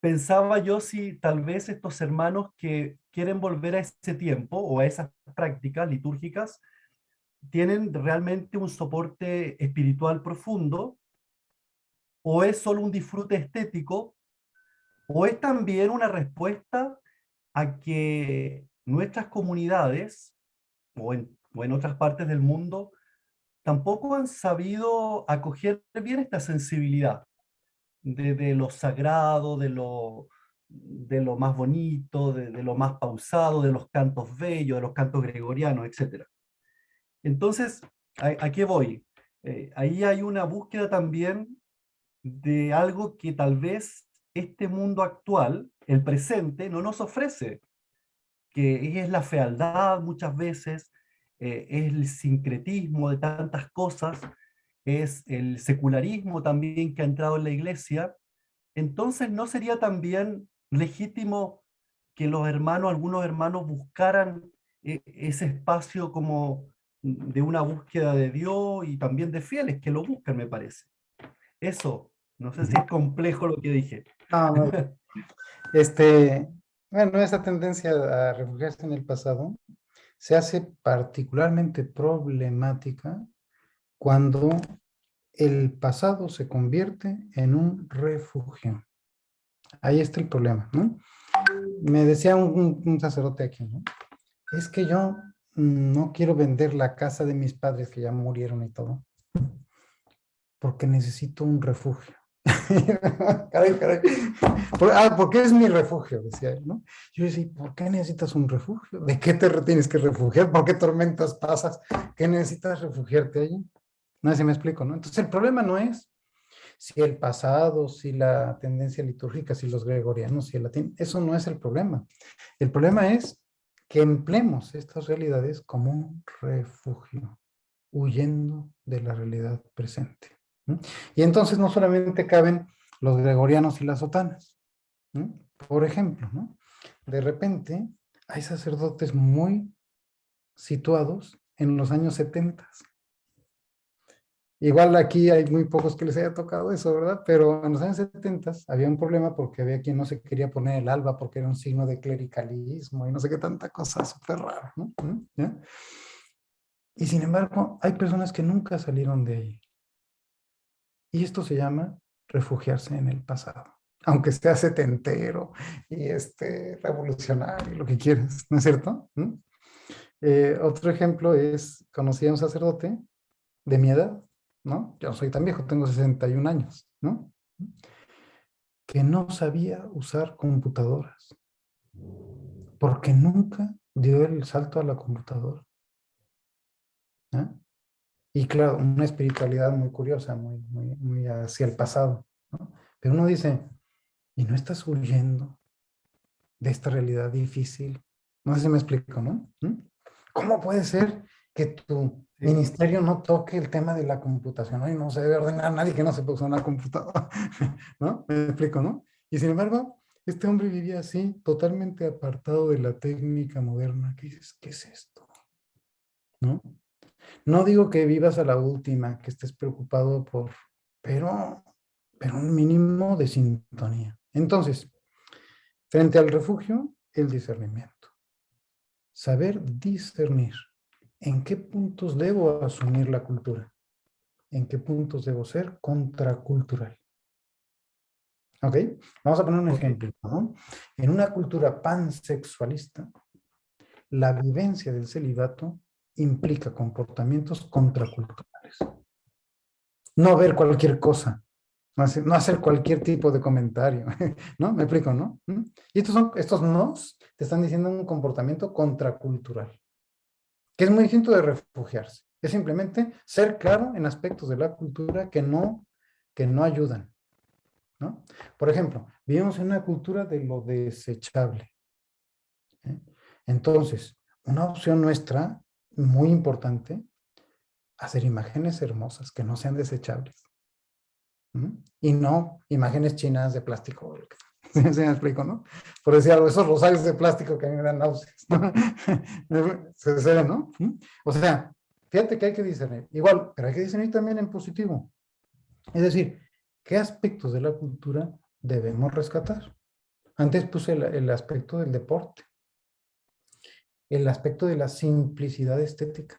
[SPEAKER 8] Pensaba yo si tal vez estos hermanos que quieren volver a ese tiempo o a esas prácticas litúrgicas tienen realmente un soporte espiritual profundo o es solo un disfrute estético o es también una respuesta a que nuestras comunidades o en otras partes del mundo tampoco han sabido acoger bien esta sensibilidad de lo sagrado, de lo más bonito, de lo más pausado, de los cantos bellos, de los cantos gregorianos, etc. Entonces, ¿a qué voy? ahí hay una búsqueda también de algo que tal vez este mundo actual, el presente, no nos ofrece, que es la fealdad muchas veces, es el sincretismo de tantas cosas, es el secularismo también que ha entrado en la iglesia. Entonces, ¿no sería también legítimo que los hermanos, algunos hermanos buscaran ese espacio como de una búsqueda de Dios y también de fieles que lo buscan, me parece? Eso, no sé si es complejo lo que dije.
[SPEAKER 3] No, no. Bueno, esa tendencia a refugiarse en el pasado se hace particularmente problemática cuando el pasado se convierte en un refugio. Ahí está el problema, ¿no? Me decía un sacerdote aquí, ¿no? Es que yo no quiero vender la casa de mis padres que ya murieron y todo, porque necesito un refugio. Caray, caray. Porque es mi refugio, decía él, ¿no? Yo decía, ¿por qué necesitas un refugio? ¿De qué te tienes que refugiar? ¿Por qué tormentas pasas? ¿Qué necesitas refugiarte allí? No sé si me explico, ¿no? Entonces el problema no es si el pasado, si la tendencia litúrgica, si los gregorianos, si el latín, eso no es el problema. El problema es que empleemos estas realidades como un refugio, huyendo de la realidad presente. ¿No? Y entonces no solamente caben los gregorianos y las sotanas. ¿No? Por ejemplo, ¿no? De repente hay sacerdotes muy situados en los años 70. Igual aquí hay muy pocos que les haya tocado eso, ¿verdad? Pero en los años 70 había un problema porque había quien no se quería poner el alba porque era un signo de clericalismo y no sé qué tanta cosa súper rara, ¿no? ¿Ya? Y sin embargo, hay personas que nunca salieron de ahí. Y esto se llama refugiarse en el pasado. Aunque sea setentero y revolucionario, lo que quieras, ¿no es cierto? Otro ejemplo es, conocí a un sacerdote de mi edad, ¿no? Yo no soy tan viejo, tengo 61 años, ¿no? Que no sabía usar computadoras, porque nunca dio el salto a la computadora. ¿Eh? Y claro, una espiritualidad muy curiosa, muy hacia el pasado, ¿no? Pero uno dice, ¿y no estás huyendo de esta realidad difícil? No sé si me explico, ¿no? ¿Cómo puede ser que tu ministerio no toque el tema de la computación? ¿No? Y no se debe ordenar a nadie que no sepa usar una computadora, ¿no? Me explico, ¿no? Y sin embargo, este hombre vivía así, totalmente apartado de la técnica moderna. ¿Qué dices? ¿Qué es esto? ¿No? No digo que vivas a la última, que estés preocupado pero un mínimo de sintonía. Entonces, frente al refugio, el discernimiento. Saber discernir en qué puntos debo asumir la cultura, en qué puntos debo ser contracultural. ¿Ok? Vamos a poner un ejemplo, ¿no? En una cultura pansexualista, la vivencia del celibato implica comportamientos contraculturales. No ver cualquier cosa, no hacer cualquier tipo de comentario, ¿no? Me explico, ¿no? Y estos nos te están diciendo un comportamiento contracultural, que es muy distinto de refugiarse. Es simplemente ser claro en aspectos de la cultura que no ayudan, ¿no? Por ejemplo, vivimos en una cultura de lo desechable. ¿Eh? Entonces, una opción nuestra, muy importante, hacer imágenes hermosas que no sean desechables. Y no imágenes chinas de plástico. ¿Sí me explico, no? Por decir algo, esos rosarios de plástico que a mí me dan náuseas, ¿no? Se ve, ¿no? O sea, fíjate que hay que discernir. Igual, pero hay que discernir también en positivo. Es decir, ¿qué aspectos de la cultura debemos rescatar? Antes puse el aspecto del deporte, el aspecto de la simplicidad estética,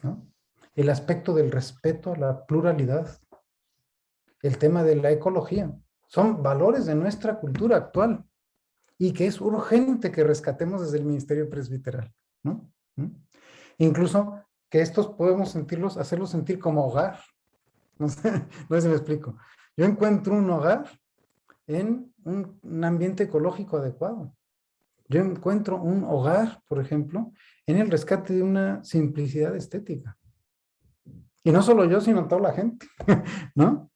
[SPEAKER 3] ¿no? El aspecto del respeto a la pluralidad, el tema de la ecología. Son valores de nuestra cultura actual y que es urgente que rescatemos desde el ministerio presbiteral, ¿no? Incluso que estos podemos hacerlos sentir como hogar. No sé si me explico. Yo encuentro un hogar en un ambiente ecológico adecuado. Yo encuentro un hogar, por ejemplo, en el rescate de una simplicidad estética. Y no solo yo, sino toda la gente, ¿no?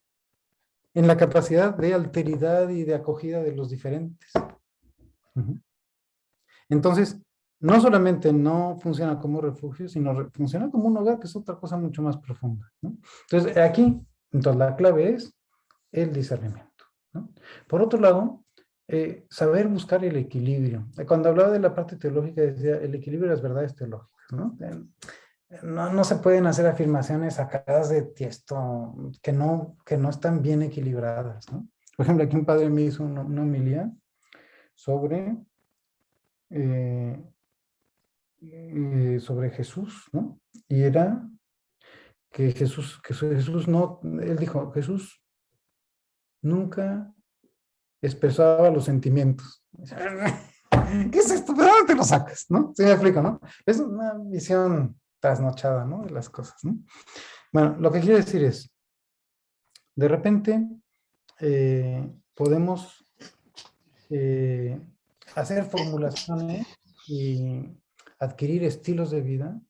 [SPEAKER 3] En la capacidad de alteridad y de acogida de los diferentes. Entonces, no solamente no funciona como refugio, sino funciona como un hogar, que es otra cosa mucho más profunda, ¿no? Entonces, aquí, entonces, la clave es el discernimiento, ¿no? Por otro lado, saber buscar el equilibrio. Cuando hablaba de la parte teológica, decía, el equilibrio de las verdades teológicas, ¿no? No se pueden hacer afirmaciones sacadas de tiesto que no están bien equilibradas, ¿no? Por ejemplo, aquí un padre me hizo una homilía sobre Jesús, ¿no? Y era que Jesús no, él dijo, Jesús nunca expresaba los sentimientos. ¿Qué es esto? ¿De dónde te lo sacas? ¿No? Sí me explico, ¿no? Es una visión trasnochada, ¿no? De las cosas, ¿no? Bueno, lo que quiero decir es, de repente podemos hacer formulaciones y adquirir estilos de vida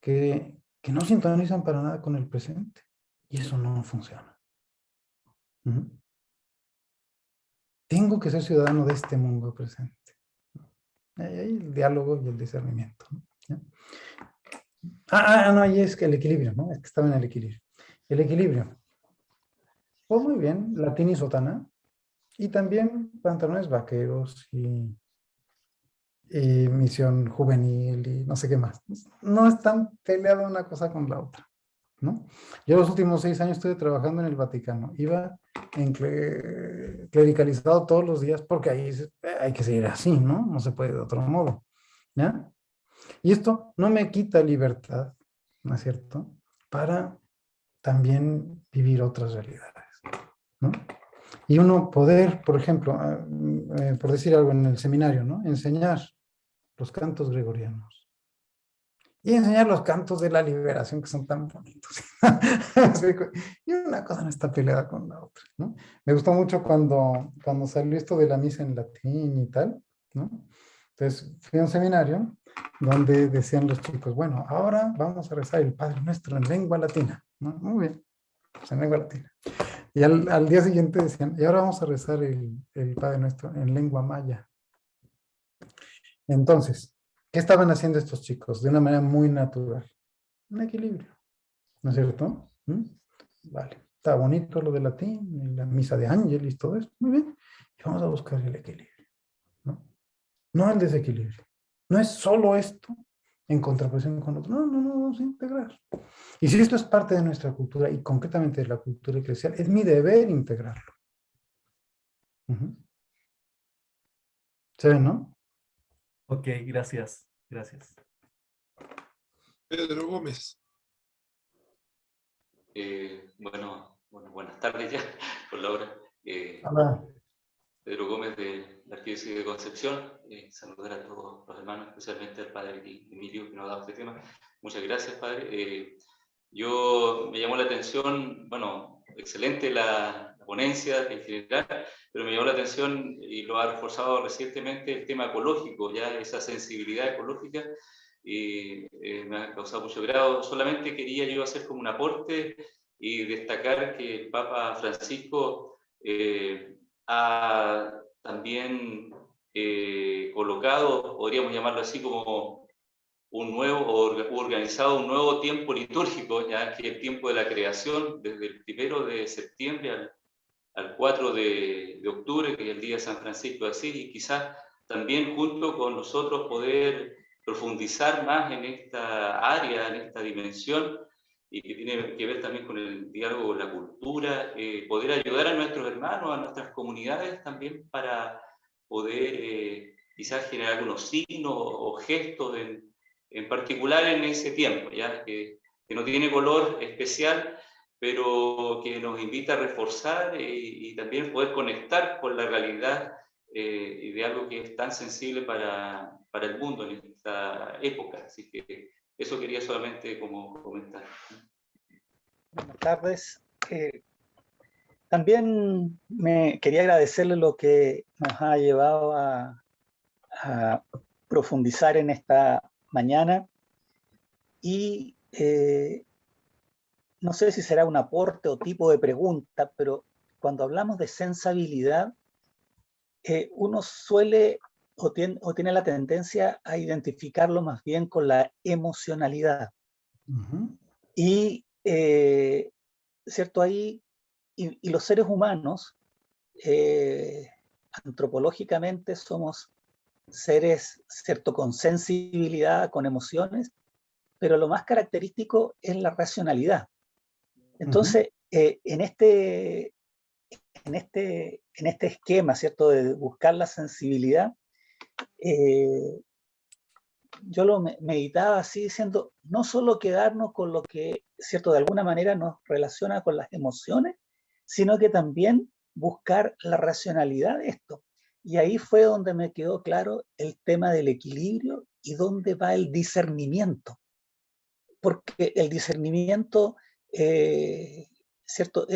[SPEAKER 3] que no sintonizan para nada con el presente. Y eso no funciona. Tengo que ser ciudadano de este mundo presente. Ahí el diálogo y el discernimiento, ¿no? No, ahí es que el equilibrio, ¿no? Es que estaba en el equilibrio. El equilibrio. Pues muy bien, latín y sotana. Y también pantalones vaqueros y misión juvenil y no sé qué más. No están peleadas una cosa con la otra, ¿no? Yo los últimos 6 años estuve trabajando en el Vaticano. Iba clericalizado todos los días porque ahí hay que seguir así, ¿no? No se puede de otro modo, ¿ya? Y esto no me quita libertad, ¿no es cierto? Para también vivir otras realidades, ¿no? Y uno poder, por ejemplo, por decir algo en el seminario, ¿no? Enseñar los cantos gregorianos. Y enseñar los cantos de la liberación que son tan bonitos. Y una cosa no está peleada con la otra, ¿no? Me gustó mucho cuando salió esto de la misa en latín y tal, ¿no? Entonces fui a un seminario donde decían los chicos, bueno, ahora vamos a rezar el Padre Nuestro en lengua latina, ¿no? Muy bien, pues en lengua latina. Y al día siguiente decían, y ahora vamos a rezar el Padre Nuestro en lengua maya. Entonces, ¿qué estaban haciendo estos chicos? De una manera muy natural. Un equilibrio, ¿no es cierto? Vale. Está bonito lo de latín, y la misa de ángeles, todo eso. Muy bien. Y vamos a buscar el equilibrio, ¿no? No el desequilibrio. No es solo esto en contraposición con otro. No, vamos a integrar. Y si esto es parte de nuestra cultura y concretamente de la cultura eclesial, es mi deber integrarlo. ¿Se ve, no?
[SPEAKER 8] Ok, gracias. Gracias.
[SPEAKER 1] Pedro Gómez.
[SPEAKER 9] Bueno, buenas tardes ya, por la hora.
[SPEAKER 3] Hola.
[SPEAKER 9] Pedro Gómez de la Arquidiócesis de Concepción. Saludar a todos los hermanos, especialmente al padre Emilio que nos ha dado este tema. Muchas gracias, padre. Me llamó la atención, bueno, excelente la ponencia en general, pero me llamó la atención y lo ha reforzado recientemente el tema ecológico, ya esa sensibilidad ecológica. Me ha causado mucho agrado. Solamente quería yo hacer como un aporte y destacar que el Papa Francisco ha también colocado, podríamos llamarlo así, como organizado un nuevo tiempo litúrgico, ya que el tiempo de la creación, desde el 1 de septiembre al 4 de octubre, que es el día de San Francisco de Asís, y quizás también junto con nosotros poder profundizar más en esta área, en esta dimensión, y que tiene que ver también con el diálogo con la cultura, poder ayudar a nuestros hermanos, a nuestras comunidades también para poder quizás generar algunos signos o gestos en particular en ese tiempo, ¿ya? Que no tiene color especial, pero que nos invita a reforzar y también poder conectar con la realidad y de algo que es tan sensible para el mundo en esta época. Así que eso quería solamente como comentar.
[SPEAKER 10] Buenas tardes. También me quería agradecerle lo que nos ha llevado a profundizar en esta mañana y no sé si será un aporte o tipo de pregunta, pero cuando hablamos de sensibilidad, uno suele o tiene la tendencia a identificarlo más bien con la emocionalidad. Y, ¿cierto? Ahí, y los seres humanos, antropológicamente somos seres, ¿cierto?, con sensibilidad, con emociones, pero lo más característico es la racionalidad. Entonces, en este esquema, ¿cierto?, de buscar la sensibilidad, yo lo meditaba así diciendo, no solo quedarnos con lo que, ¿cierto?, de alguna manera nos relaciona con las emociones, sino que también buscar la racionalidad de esto. Y ahí fue donde me quedó claro el tema del equilibrio y dónde va el discernimiento. Porque el discernimiento, ¿cierto?,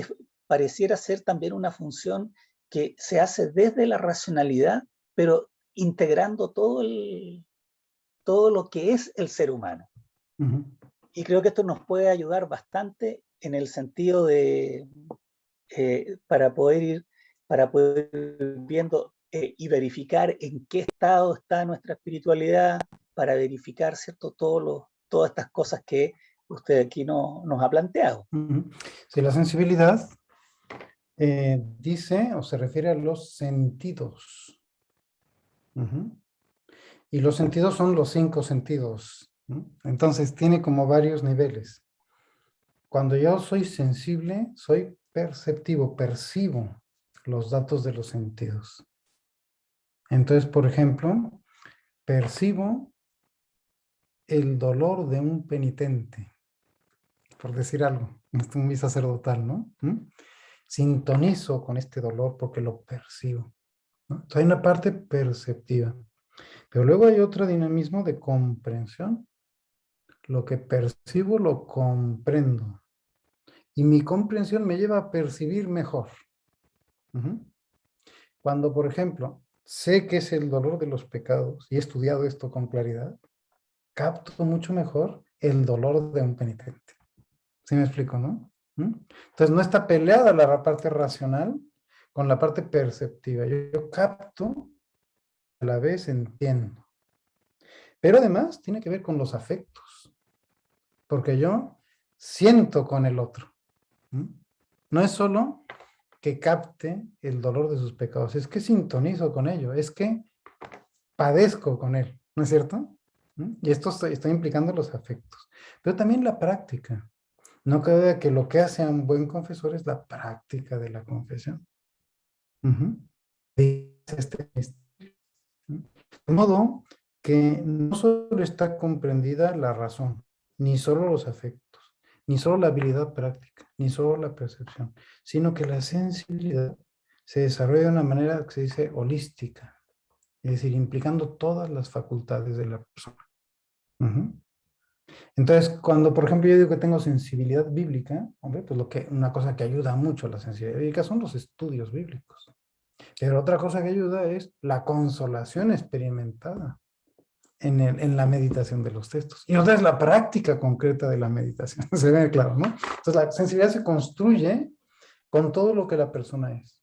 [SPEAKER 10] pareciera ser también una función que se hace desde la racionalidad, pero integrando todo lo que es el ser humano. Y creo que esto nos puede ayudar bastante en el sentido de, para poder ir viendo y verificar en qué estado está nuestra espiritualidad, para verificar, ¿cierto?, todas estas cosas que usted aquí nos ha planteado.
[SPEAKER 3] Sí, la sensibilidad dice o se refiere a los sentidos. Y los sentidos son los 5 sentidos. Entonces tiene como varios niveles. Cuando yo soy sensible, soy perceptivo, percibo los datos de los sentidos. Entonces, por ejemplo, percibo el dolor de un penitente, por decir algo, esto es muy sacerdotal, ¿no? Sintonizo con este dolor porque lo percibo, ¿no? Entonces hay una parte perceptiva, pero luego hay otro dinamismo de comprensión. Lo que percibo lo comprendo y mi comprensión me lleva a percibir mejor. Cuando, por ejemplo, sé que es el dolor de los pecados y he estudiado esto con claridad, capto mucho mejor el dolor de un penitente. ¿Sí me explico, no? Entonces no está peleada la parte racional con la parte perceptiva. Yo capto, a la vez entiendo. Pero además tiene que ver con los afectos, porque yo siento con el otro. No es solo que capte el dolor de sus pecados, es que sintonizo con ello, es que padezco con él, ¿no es cierto? Y esto está implicando los afectos, pero también la práctica. No cabe duda que lo que hace a un buen confesor es la práctica de la confesión. De modo que no solo está comprendida la razón, ni solo los afectos, ni solo la habilidad práctica, ni solo la percepción, sino que la sensibilidad se desarrolla de una manera que se dice holística, es decir, implicando todas las facultades de la persona. Entonces, cuando, por ejemplo, yo digo que tengo sensibilidad bíblica, hombre, pues una cosa que ayuda mucho a la sensibilidad bíblica son los estudios bíblicos. Pero otra cosa que ayuda es la consolación experimentada en la meditación de los textos. Y otra es la práctica concreta de la meditación. Se ve claro, ¿no? Entonces, la sensibilidad se construye con todo lo que la persona es.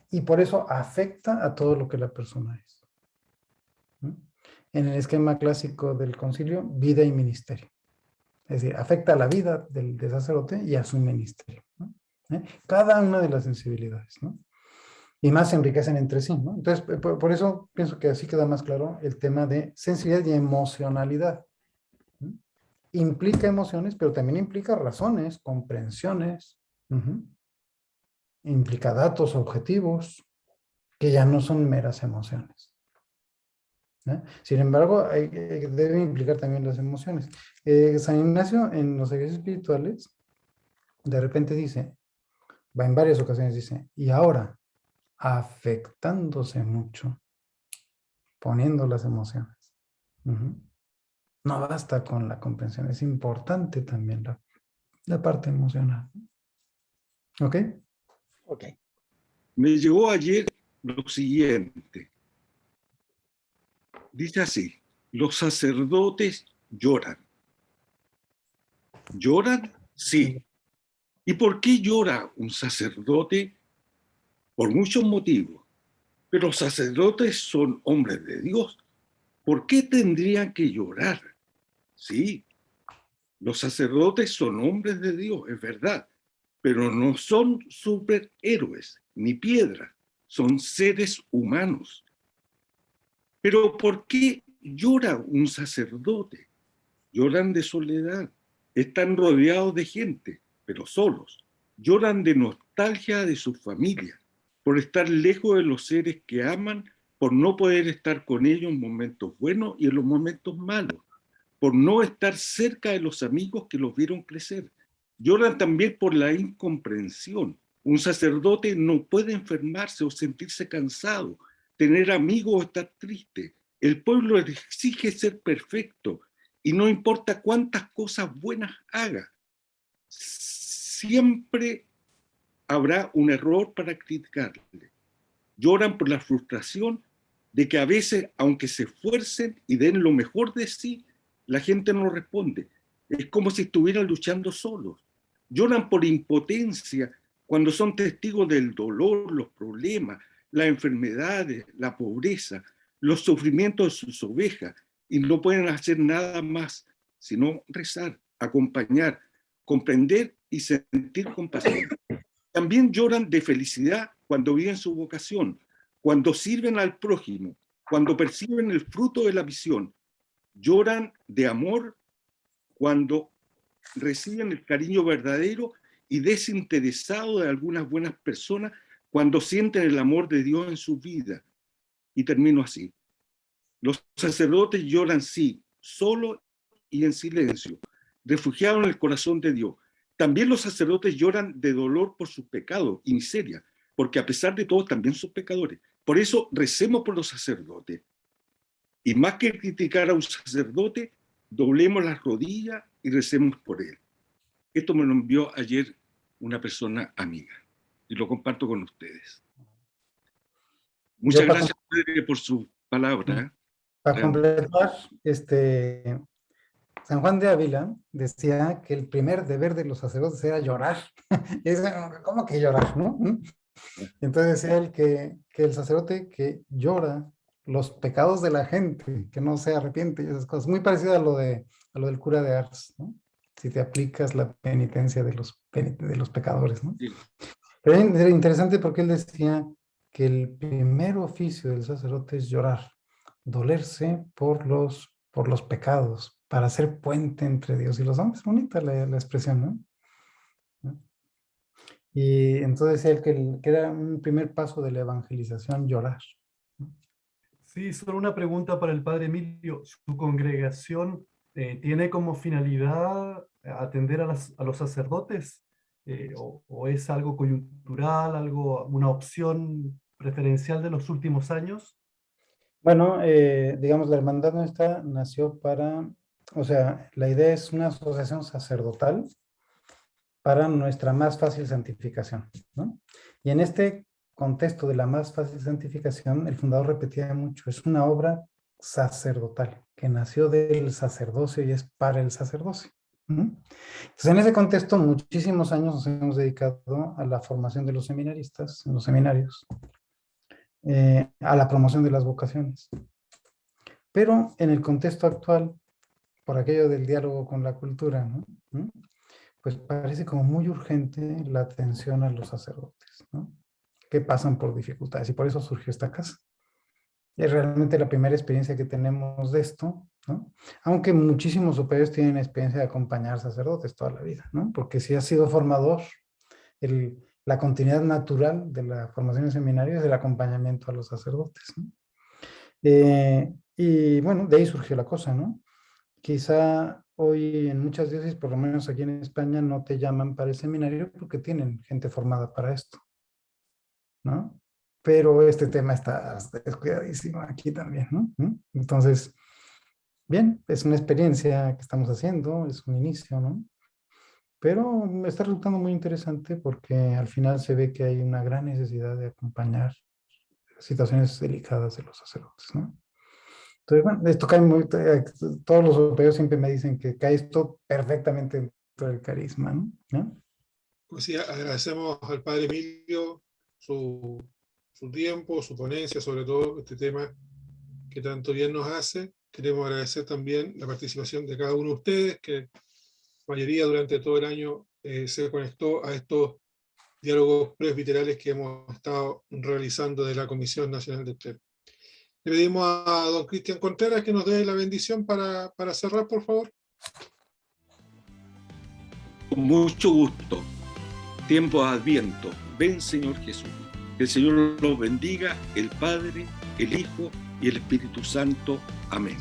[SPEAKER 3] Y por eso afecta a todo lo que la persona es. En el esquema clásico del concilio, vida y ministerio. Es decir, afecta a la vida del sacerdote y a su ministerio, ¿no? Cada una de las sensibilidades, ¿no? Y más se enriquecen entre sí, ¿no? Entonces, por eso pienso que así queda más claro el tema de sensibilidad y emocionalidad. Implica emociones, pero también implica razones, comprensiones, implica datos objetivos, que ya no son meras emociones. Sin embargo, debe implicar también las emociones. San Ignacio, en los ejercicios espirituales, de repente dice, va en varias ocasiones dice, y ahora, afectándose mucho, poniendo las emociones. No basta con la comprensión, es importante también la parte emocional. ¿Ok?
[SPEAKER 10] Ok.
[SPEAKER 11] Me llegó ayer lo siguiente. Dice así, los sacerdotes lloran. ¿Lloran? Sí. ¿Y por qué llora un sacerdote? Por muchos motivos. Pero los sacerdotes son hombres de Dios. ¿Por qué tendrían que llorar? Sí, los sacerdotes son hombres de Dios, es verdad, pero no son superhéroes ni piedras, son seres humanos. Pero ¿por qué llora un sacerdote? Lloran de soledad, están rodeados de gente, pero solos. Lloran de nostalgia de su familia, por estar lejos de los seres que aman, por no poder estar con ellos en momentos buenos y en los momentos malos, por no estar cerca de los amigos que los vieron crecer. Lloran también por la incomprensión. Un sacerdote no puede enfermarse o sentirse cansado, tener amigos o estar triste. El pueblo exige ser perfecto y no importa cuántas cosas buenas haga. Siempre habrá un error para criticarle. Lloran por la frustración de que a veces, aunque se esfuercen y den lo mejor de sí, la gente no responde. Es como si estuvieran luchando solos. Lloran por impotencia cuando son testigos del dolor, los problemas, las enfermedades, la pobreza, los sufrimientos de sus ovejas, y no pueden hacer nada más sino rezar, acompañar, comprender y sentir compasión. También lloran de felicidad cuando viven su vocación, cuando sirven al prójimo, cuando perciben el fruto de la visión. Lloran de amor cuando reciben el cariño verdadero y desinteresado de algunas buenas personas, cuando sienten el amor de Dios en su vida. Y termino así. Los sacerdotes lloran, sí, solo y en silencio, refugiados en el corazón de Dios. También los sacerdotes lloran de dolor por sus pecados y miseria, porque a pesar de todo también son pecadores. Por eso recemos por los sacerdotes. Y más que criticar a un sacerdote, doblemos las rodillas y recemos por él. Esto me lo envió ayer una persona amiga y lo comparto con ustedes. Muchas gracias, Padre, por su palabra.
[SPEAKER 3] Para completar, San Juan de Ávila decía que el primer deber de los sacerdotes era llorar. Y dice, ¿cómo que llorar, no? Entonces decía él que el sacerdote que llora los pecados de la gente, que no se arrepiente y esas cosas, muy parecido a lo del cura de Ars, ¿no? Si te aplicas la penitencia de los pecadores, ¿no?
[SPEAKER 11] Sí.
[SPEAKER 3] Pero era interesante porque él decía que el primer oficio del sacerdote es llorar, dolerse por los pecados, para hacer puente entre Dios y los hombres. Bonita la expresión, ¿no? Y entonces decía él que era un primer paso de la evangelización, llorar.
[SPEAKER 8] Sí, solo una pregunta para el padre Emilio. ¿Su congregación tiene como finalidad atender a los sacerdotes? ¿O es algo coyuntural, una opción preferencial de los últimos años?
[SPEAKER 3] Bueno, digamos, la hermandad nuestra nació o sea, la idea es una asociación sacerdotal para nuestra más fácil santificación, ¿no? Y en este contexto de la más fácil santificación, el fundador repetía mucho, es una obra sacerdotal, que nació del sacerdocio y es para el sacerdocio. Entonces, en ese contexto, muchísimos años nos hemos dedicado a la formación de los seminaristas en los seminarios, a la promoción de las vocaciones. Pero en el contexto actual, por aquello del diálogo con la cultura, ¿no? Pues parece como muy urgente la atención a los sacerdotes, ¿no? Que pasan por dificultades, y por eso surgió esta casa. Es realmente la primera experiencia que tenemos de esto, ¿no? Aunque muchísimos superiores tienen experiencia de acompañar sacerdotes toda la vida, ¿no? Porque sí ha sido formador, la continuidad natural de la formación en seminario es el acompañamiento a los sacerdotes, ¿no? Y bueno, de ahí surgió la cosa, ¿no? Quizá hoy en muchas diócesis, por lo menos aquí en España, no te llaman para el seminario porque tienen gente formada para esto, ¿no? Pero este tema está descuidadísimo aquí también, ¿no? Entonces, bien, es una experiencia que estamos haciendo, es un inicio, ¿no? Pero me está resultando muy interesante porque al final se ve que hay una gran necesidad de acompañar situaciones delicadas de los sacerdotes, ¿no? Entonces, bueno, esto cae todos los europeos siempre me dicen que cae esto perfectamente dentro del carisma, ¿no?
[SPEAKER 1] Pues sí, agradecemos al padre Emilio su tiempo, su ponencia, sobre todo este tema que tanto bien nos hace. Queremos agradecer también la participación de cada uno de ustedes, que la mayoría durante todo el año se conectó a estos diálogos presbiterales que hemos estado realizando de la Comisión Nacional de Extremo. Le pedimos a don Cristian Contreras que nos dé la bendición para cerrar, por favor.
[SPEAKER 11] Con mucho gusto. Tiempo de Adviento. Ven, Señor Jesús. Que el Señor los bendiga, el Padre, el Hijo y el Espíritu Santo. Amén.